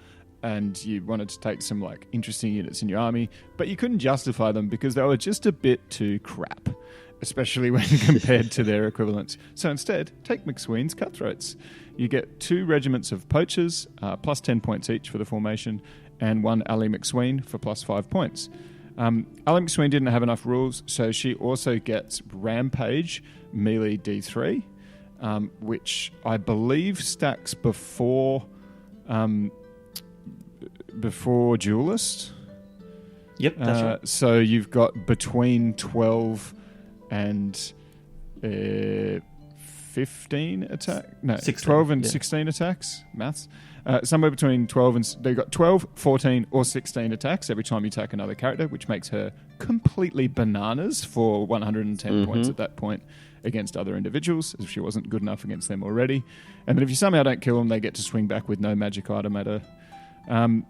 and you wanted to take some like interesting units in your army, but you couldn't justify them because they were just a bit too crap, especially when compared to their equivalents. So instead, take McSween's Cutthroats. You get 2 regiments of poachers, plus 10 points each for the formation, and 1 Ali McSween for plus 5 points. Ali McSween didn't have enough rules, so she also gets Rampage, melee D3, which I believe stacks before Duelist. Yep, that's right. So you've got between 12 and 15 attack. No, 16, 12 and 16 attacks. Maths. Somewhere between 12 and... They've got 12, 14 or 16 attacks every time you attack another character, which makes her completely bananas for 110 points at that point against other individuals, as if she wasn't good enough against them already. And then if you somehow don't kill them, they get to swing back with no magic item at her.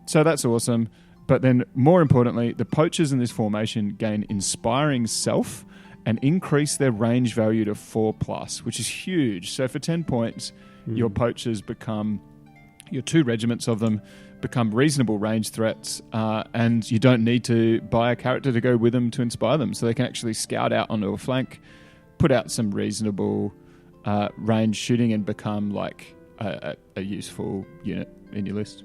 So that's awesome. But then, more importantly, the poachers in this formation gain Inspiring Self and increase their range value to 4+, which is huge. So for 10 points, your poachers become... Your 2 regiments of them become reasonable range threats, and you don't need to buy a character to go with them to inspire them. So they can actually scout out onto a flank, put out some reasonable range shooting, and become like a useful unit in your list.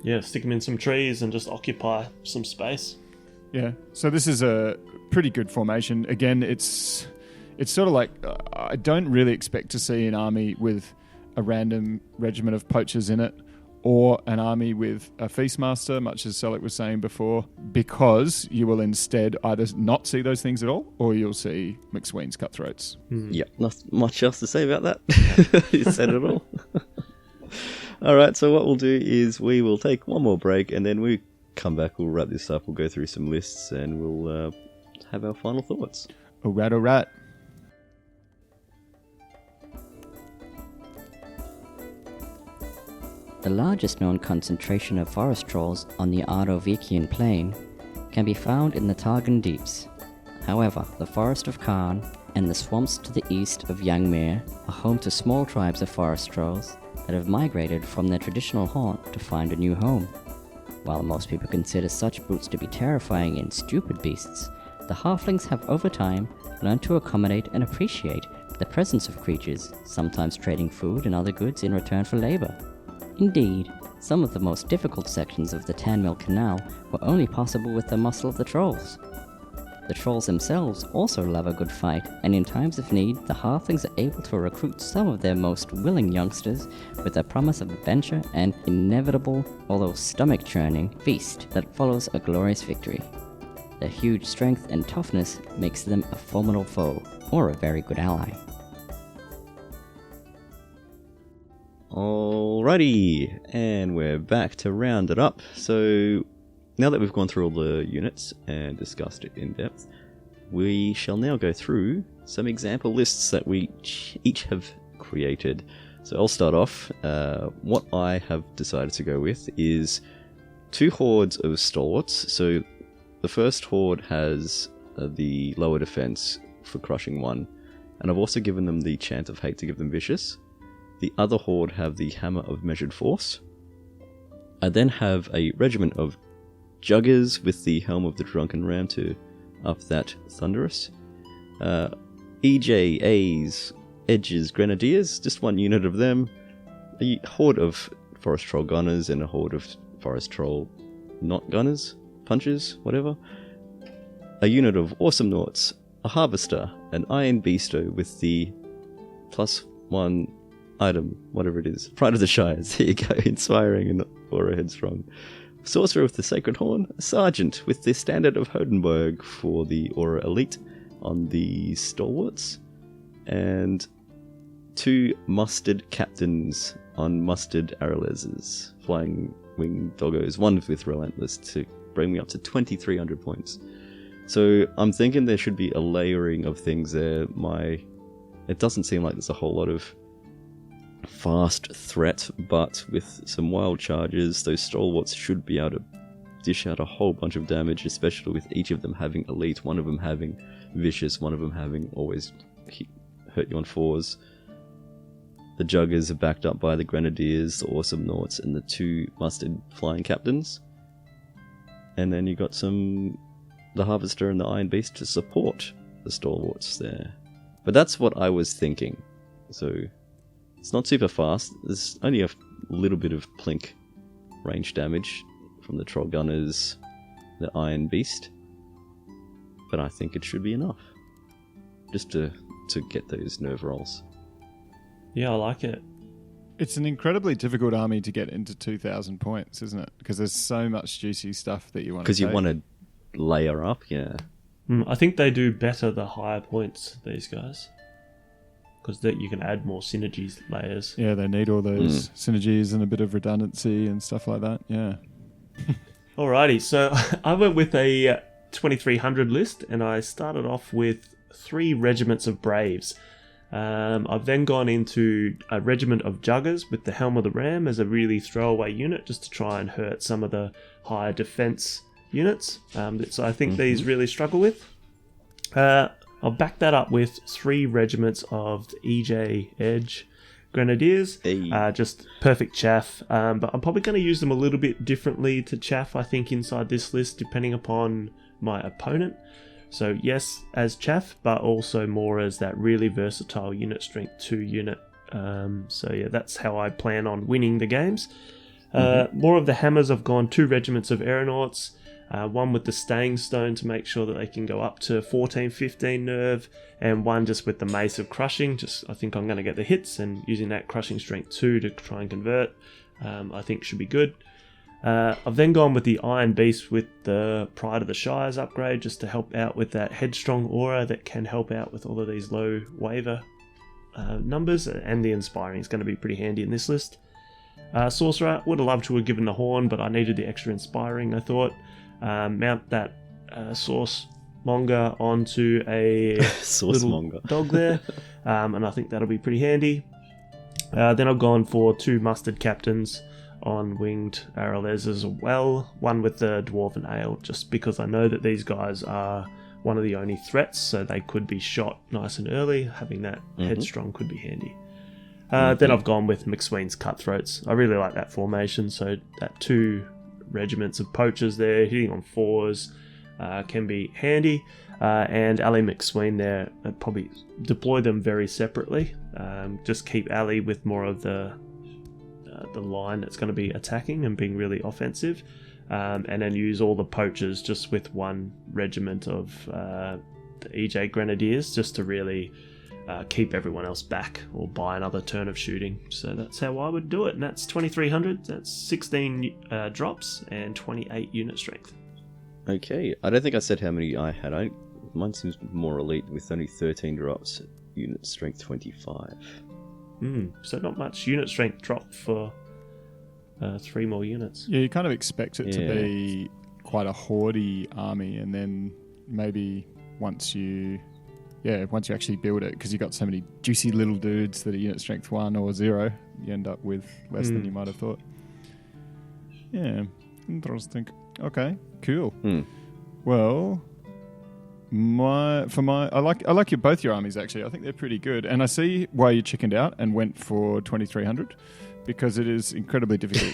Yeah, stick them in some trees and just occupy some space. Yeah, so this is a pretty good formation. Again, it's sort of like I don't really expect to see an army with a random regiment of poachers in it, or an army with a Feastmaster, much as Sellick was saying before, because you will instead either not see those things at all, or you'll see McSween's Cutthroats. Yep, not much else to say about that. You said it all. Alright, so what we'll do is we will take one more break, and then we come back, we'll wrap this up, we'll go through some lists, and we'll have our final thoughts. Alright. The largest known concentration of forest trolls on the Ardovikian plain can be found in the Targan Deeps. However, the Forest of Kharn and the swamps to the east of Yangmir are home to small tribes of forest trolls that have migrated from their traditional haunt to find a new home. While most people consider such brutes to be terrifying and stupid beasts, the Halflings have over time learned to accommodate and appreciate the presence of creatures, sometimes trading food and other goods in return for labor. Indeed, some of the most difficult sections of the Tanmil Canal were only possible with the muscle of the trolls. The trolls themselves also love a good fight, and in times of need, the Halflings are able to recruit some of their most willing youngsters with the promise of adventure and inevitable, although stomach-churning, feast that follows a glorious victory. Their huge strength and toughness makes them a formidable foe, or a very good ally. Alrighty, and we're back to round it up. So now that we've gone through all the units and discussed it in depth, we shall now go through some example lists that we each have created. So I'll start off. What I have decided to go with is 2 hordes of stalwarts. So the first horde has the lower defense for crushing 1, and I've also given them the chant of hate to give them vicious. The other horde have the Hammer of Measured Force. I then have a regiment of Juggers with the Helm of the Drunken Ram to up that Thunderous. EJA's Edges Grenadiers, just 1 unit of them. A horde of Forest Troll Gunners and a horde of Forest Troll not Gunners, Punchers, whatever. A unit of Awesome Naughts, a Harvester, an Iron Beasto with the +1 item, whatever it is. Pride of the Shires, there you go, Inspiring and Aura Headstrong. Sorcerer with the Sacred Horn, a Sergeant with the Standard of Hodenberg for the Aura Elite on the Stalwarts, and 2 mustard captains on mustard arrowlezes, flying wing doggos, one with relentless, to bring me up to 2,300 points. So I'm thinking there should be a layering of things there. It doesn't seem like there's a whole lot of fast threat, but with some wild charges, those stalwarts should be able to dish out a whole bunch of damage, especially with each of them having elite, one of them having vicious, one of them having always hurt you on 4s. The juggers are backed up by the grenadiers, the awesome naughts, and the 2 mustard flying captains. And then you got the harvester and the iron beast to support the stalwarts there. But that's what I was thinking. So it's not super fast. There's only a little bit of plink range damage from the troll gunners, the iron beast. But I think it should be enough. Just to get those nerve rolls. Yeah, I like it. It's an incredibly difficult army to get into 2,000 points, isn't it? Because there's so much juicy stuff that you want to Because you want to layer up, yeah. I think they do better the higher points, these guys. Because you can add more synergies layers. Yeah, they need all those synergies and a bit of redundancy and stuff like that, yeah. Alrighty, so I went with a 2,300 list, and I started off with 3 regiments of Braves. I've then gone into a regiment of Juggers with the Helm of the Ram as a really throwaway unit, just to try and hurt some of the higher defense units. So I think these really struggle with. I'll back that up with 3 regiments of the EJ Edge Grenadiers. Just perfect chaff. But I'm probably going to use them a little bit differently to chaff, I think, inside this list, depending upon my opponent. So yes, as chaff, but also more as that really versatile unit strength 2 unit. So yeah, that's how I plan on winning the games. More of the hammers, I've gone 2 regiments of aeronauts, one with the staying stone to make sure that they can go up to 14-15 nerve, and one just with the mace of crushing. I think I'm going to get the hits, and using that crushing strength 2 to try and convert, I think should be good. I've then gone with the Iron Beast with the Pride of the Shires upgrade, just to help out with that headstrong aura that can help out with all of these low waver numbers, and the Inspiring is going to be pretty handy in this list. Sorcerer, would have loved to have given the Horn, but I needed the extra Inspiring, I thought. Mount that Source Monger onto a little dog there, and I think that'll be pretty handy. Then I've gone for 2 Mustard Captains on winged arrowlez as well, one with the Dwarven Ale, just because I know that these guys are one of the only threats, so they could be shot nice and early. Having that headstrong could be handy. Then I've gone with McSween's Cutthroats. I really like that formation, so that 2 regiments of poachers there hitting on 4s can be handy, and Ali McSween there, I'd probably deploy them very separately. Just keep Ali with more of the line that's going to be attacking and being really offensive, and then use all the poachers just with 1 regiment of the EJ Grenadiers, just to really keep everyone else back or buy another turn of shooting. So that's how I would do it, and that's 2,300. That's 16 drops and 28 unit strength. Okay, I don't think I said how many I had. Mine seems more elite with only 13 drops, unit strength 25. So not much unit strength drop for 3 more units. Yeah, you kind of expect it to be quite a hoardy army, and then maybe once you actually build it, because you got so many juicy little dudes that are unit strength 1 or 0, you end up with less than you might have thought. Yeah, interesting. Okay, cool. Well, I like both your armies actually. I think they're pretty good, and I see why you chickened out and went for 2,300, because it is incredibly difficult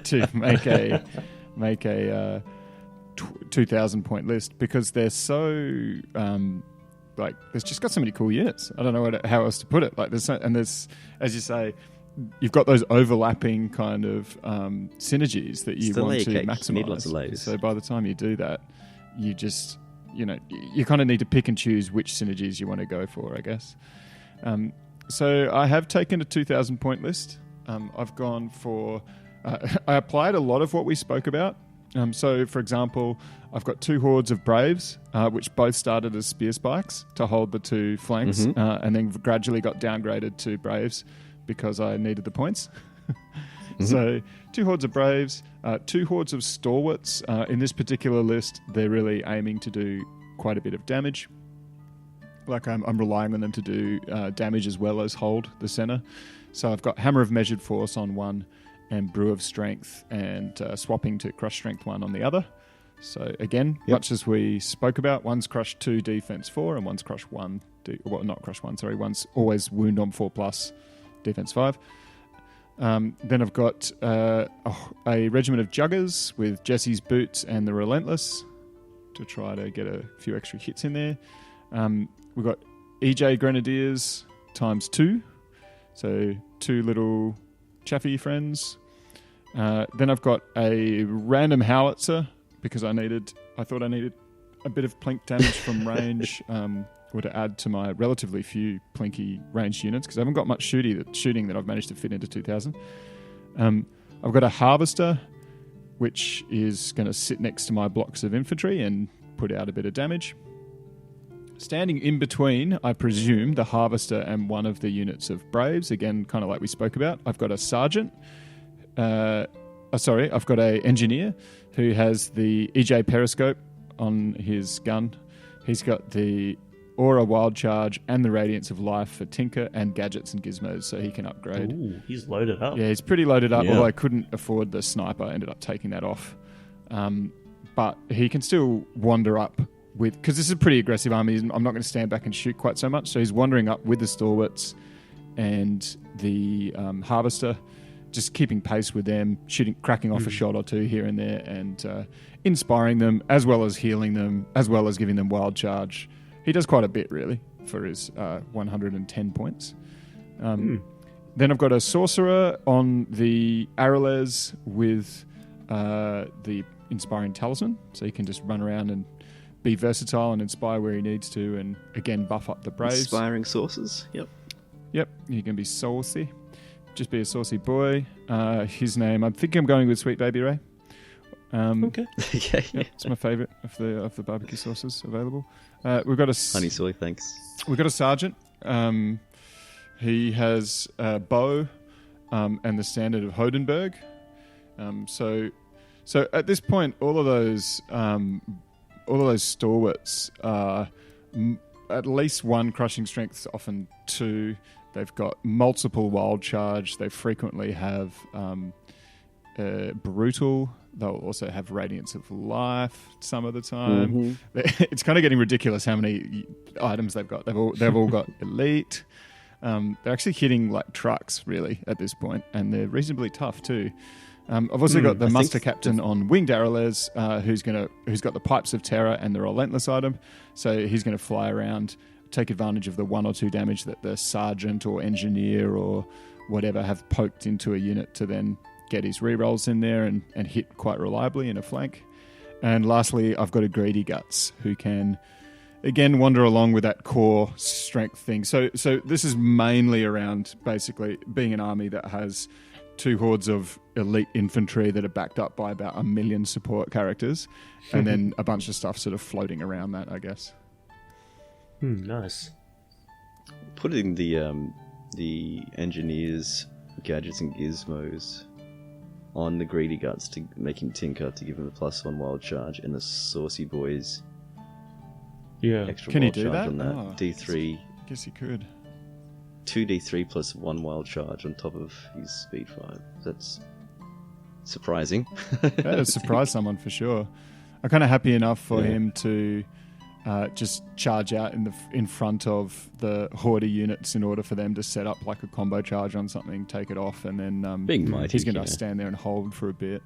to make a 2,000 point list, because they're so there's just got so many cool units. I don't know how else to put it. There's as you say, you've got those overlapping kind of synergies that you want to maximize. Need lots of layers. So by the time you do that, you just you kind of need to pick and choose which synergies you want to go for, I guess. So I have taken a 2,000 point list. I've gone for I applied a lot of what we spoke about So, for example, I've got 2 hordes of Braves, which both started as spear spikes to hold the 2 flanks, and then gradually got downgraded to Braves because I needed the points. So, 2 hordes of Braves, 2 hordes of Stalwarts. In this particular list, they're really aiming to do quite a bit of damage. Like I'm relying on them to do damage as well as hold the center. So I've got Hammer of Measured Force on one and Brew of Strength, and swapping to Crush Strength 1 on the other. So again, much as we spoke about, one's Crush 2, Defense 4, and one's Crush 1, not Crush 1, sorry, one's always Wound on 4+, Defense 5. Then I've got a regiment of Juggers with Jesse's Boots and the Relentless to try to get a few extra hits in there. We've got EJ Grenadiers times 2, so 2 little chaffy friends. Then I've got a random howitzer because I thought I needed a bit of plink damage from range, or to add to my relatively few plinky ranged units because I haven't got much shooting that I've managed to fit into 2,000. I've got a harvester, which is going to sit next to my blocks of infantry and put out a bit of damage. Standing in between, I presume, the harvester and one of the units of Braves, again, kind of like we spoke about, I've got a sergeant. I've got a engineer who has the EJ periscope on his gun. He's got the Aura Wild Charge and the Radiance of Life for Tinker and gadgets and gizmos, so he can upgrade. Ooh, he's loaded up. Yeah, he's pretty loaded up, although I couldn't afford the sniper. I ended up taking that off. But he can still wander up because this is a pretty aggressive army. I'm not going to stand back and shoot quite so much, so he's wandering up with the Stalwarts and the Harvester, just keeping pace with them, cracking off a shot or two here and there, and inspiring them, as well as healing them, as well as giving them Wild Charge. He does quite a bit, really, for his 110 points. Then I've got a Sorcerer on the Arrowles with the Inspiring Talisman, so he can just run around and be versatile and inspire where he needs to, and again buff up the Braves. Inspiring sources. Yep, he can be saucy. Just be a saucy boy. His name, I think I'm going with Sweet Baby Ray. Okay. Yep, it's my favourite of the barbecue sauces available. We've got a Honey soy, thanks. We've got a sergeant. He has a bow and the standard of Hodenberg. So at this point, all of those stalwarts are at least 1 crushing strength, often 2. They've got multiple wild charge. They frequently have brutal. They'll also have Radiance of Life some of the time. It's kind of getting ridiculous how many items they've got. They've all got elite. They're actually hitting like trucks really at this point, and they're reasonably tough too. I've also got the Muster Captain on Winged Arrowles, who's got the Pipes of Terror and the Relentless item. So he's going to fly around, take advantage of the 1 or 2 damage that the Sergeant or Engineer or whatever have poked into a unit to then get his rerolls in there and hit quite reliably in a flank. And lastly, I've got a Greedy Guts who can, again, wander along with that core strength thing. So this is mainly around basically being an army that has 2 hordes of elite infantry that are backed up by about 1 million support characters, and then a bunch of stuff sort of floating around that, I guess. Nice. Putting the engineers, gadgets and gizmos on the Greedy Guts to make him Tinker to give him a +1 wild charge, and the Saucy Boys extra Can wild he do charge that? on that. Oh, D3. I guess he could. 2d3 plus 1 wild charge on top of his speed 5. That's surprising. That would surprise someone for sure. I'm kind of happy enough for him to just charge out in front of the Horde units in order for them to set up like a combo charge on something, take it off, and then Being mighty, he's going to stand there and hold for a bit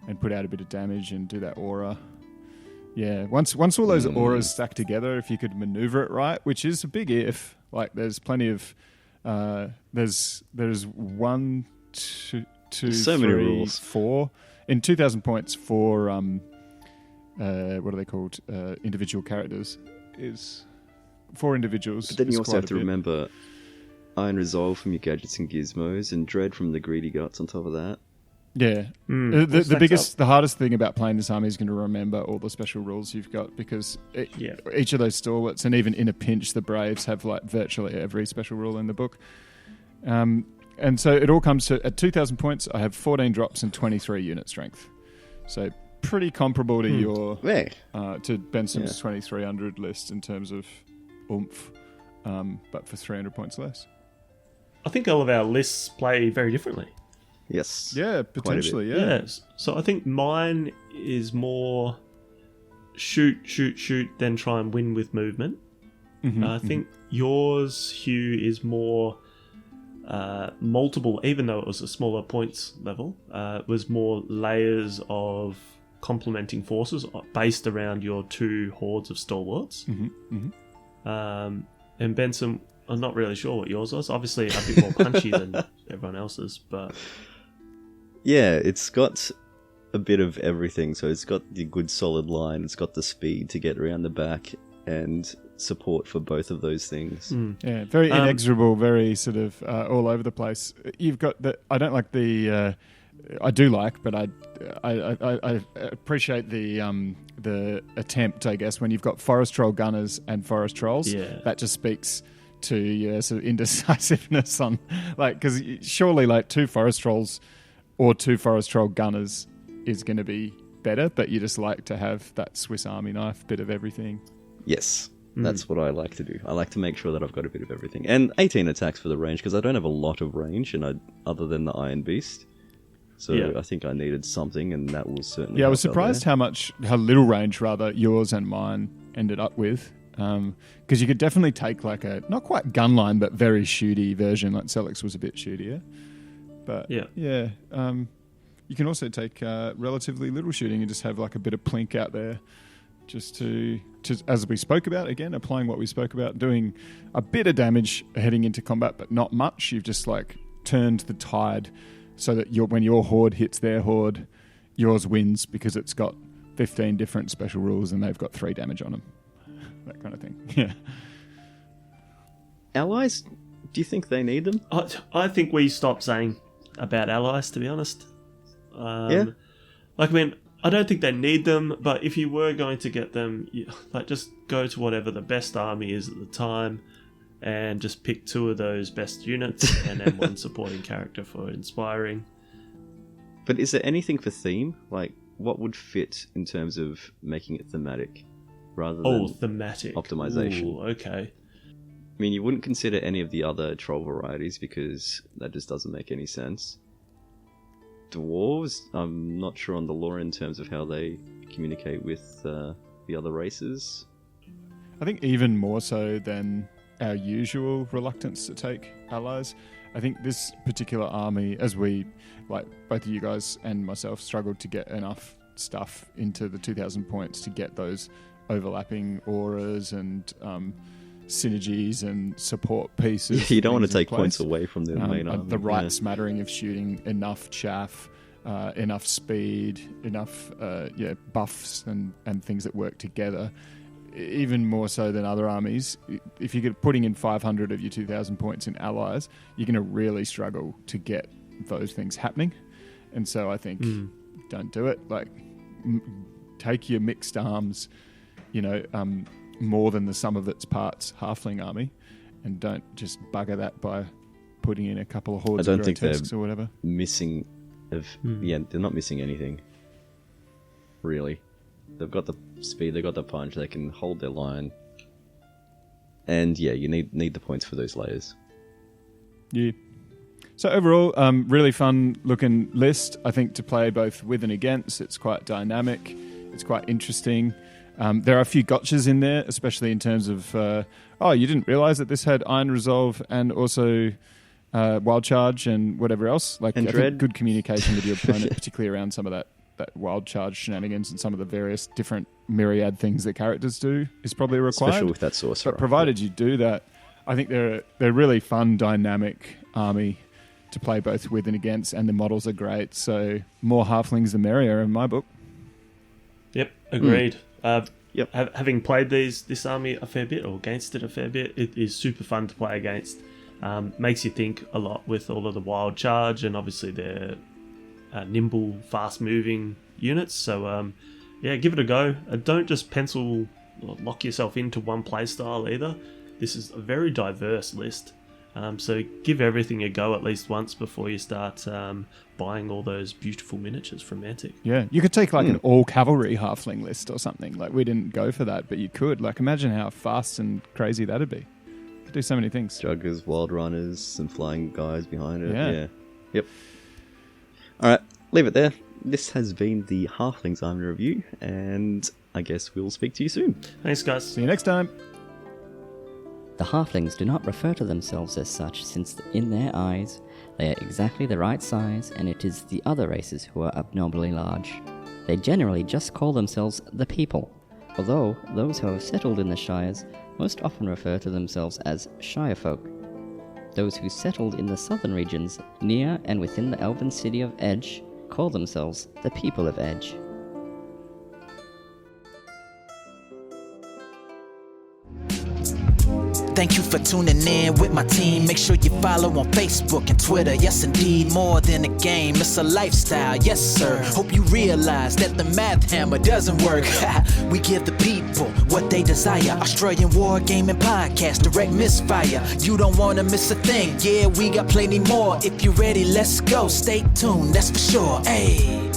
and put out a bit of damage and do that aura. Yeah, once all those auras stack together, if you could maneuver it right, which is a big if. Like, there's plenty of there's 1, 2, so 3, many rules. 4 in 2,000 points for what are they called? Individual characters is 4 individuals. But then you is also quite have a to bit. remember Iron Resolve from your gadgets and gizmos, and Dread from the Greedy Guts on top of that. Yeah. The hardest thing about playing this army is going to remember all the special rules you've got, because each of those stalwarts, and even in a pinch, the Braves have like virtually every special rule in the book. And so it all comes to, at 2,000 points, I have 14 drops and 23 unit strength. So pretty comparable to your to Bensome's 2,300 list in terms of oomph, but for 300 points less. I think all of our lists play very differently. Yes. Yeah, potentially, yeah. Yes. So I think mine is more shoot, then try and win with movement. I think yours, Huw, is more multiple, even though it was a smaller points level, was more layers of complementing forces based around your 2 hordes of stalwarts. And Bensome, I'm not really sure what yours was. Obviously a bit more punchy than everyone else's, but... Yeah, it's got a bit of everything. So it's got the good solid line, it's got the speed to get around the back, and support for both of those things. Yeah, very inexorable, very sort of all over the place. You've got the... I don't like the... I do like, but I appreciate the attempt, I guess, when you've got forest troll gunners and forest trolls. Yeah. That just speaks to your sort of indecisiveness on, like, because surely like 2 forest trolls or 2 forest troll gunners is going to be better, but you just like to have that Swiss Army knife bit of everything. Yes. That's what I like to do. I like to make sure that I've got a bit of everything. And 18 attacks for the range, because I don't have a lot of range, and other than the Iron Beast. So I think I needed something, and that will certainly. Yeah, I was surprised how little range rather yours and mine ended up with, because you could definitely take like a not quite gunline but very shooty version. Like Sellick's was a bit shootier, but you can also take relatively little shooting and just have like a bit of plink out there, just to as we spoke about again, applying what we spoke about, doing a bit of damage heading into combat, but not much. You've just like turned the tide. So that when your horde hits their horde, yours wins because it's got 15 different special rules and they've got 3 damage on them. That kind of thing. Yeah. Allies, do you think they need them? I think we stopped saying about allies, to be honest. Yeah. Like, I mean, I don't think they need them, but if you were going to get them, just go to whatever the best army is at the time, and just pick 2 of those best units, and then 1 supporting character for inspiring. But is there anything for theme? Like, what would fit in terms of making it thematic, rather than thematic optimization? Ooh, okay. I mean, you wouldn't consider any of the other troll varieties because that just doesn't make any sense. Dwarves, I'm not sure on the lore in terms of how they communicate with the other races. I think even more so than our usual reluctance to take allies. I think this particular army, as we, like both of you guys and myself, struggled to get enough stuff into the 2,000 points to get those overlapping auras and synergies and support pieces. You don't want to take points away from the main army. The right smattering of shooting, enough chaff, enough speed, enough buffs and things that work together. Even more so than other armies, if you're putting in 500 of your 2,000 points in allies, you're going to really struggle to get those things happening. And so I think don't do it. Like, take your mixed arms, more than the sum of its parts halfling army, and don't just bugger that by putting in a couple of hordes of grotesques or whatever. Missing they're not missing anything, really. They've got the speed, they've got the punch, they can hold their line. And yeah, you need the points for those layers. Yeah. So overall, really fun looking list, I think, to play both with and against. It's quite dynamic, it's quite interesting. There are a few gotchas in there, especially in terms of, you didn't realise that this had Iron Resolve and also Wild Charge and whatever else. Like, and I Dread. think good communication with your opponent, particularly around some of that Wild Charge shenanigans and some of the various different myriad things that characters do is probably required. Especially with that sorcerer. But provided you do that, I think they're really fun, dynamic army to play both with and against, and the models are great. So more halflings the merrier in my book. Yep, agreed. Yep. Having played this army a fair bit, or against it a fair bit, it is super fun to play against. Makes you think a lot with all of the Wild Charge, and obviously their nimble, fast-moving units. So, yeah, give it a go. Don't just lock yourself into one playstyle either. This is a very diverse list. So give everything a go at least once before you start buying all those beautiful miniatures from Mantic. Yeah, you could take like an all cavalry halfling list or something. Like we didn't go for that, but you could. Like imagine how fast and crazy that'd be. Could do so many things. Juggers, wild runners, and flying guys behind it. Yeah. Yep. All right, leave it there. This has been the Halflings Army Review, and I guess we'll speak to you soon. Thanks, guys. See you next time. The Halflings do not refer to themselves as such, since in their eyes they are exactly the right size, and it is the other races who are abnormally large. They generally just call themselves the people, although those who have settled in the Shires most often refer to themselves as Shire folk. Those who settled in the southern regions, near and within the elven city of Edge, call themselves the people of Edge. Thank you for tuning in with my team. Make sure you follow on Facebook and Twitter. Yes, indeed, more than a game, it's a lifestyle. Yes, sir. Hope you realize that the math hammer doesn't work. We give the people what they desire. Australian Wargaming Podcast, direct Misfire. You don't want to miss a thing. Yeah, we got plenty more. If you're ready, let's go. Stay tuned, that's for sure. Hey.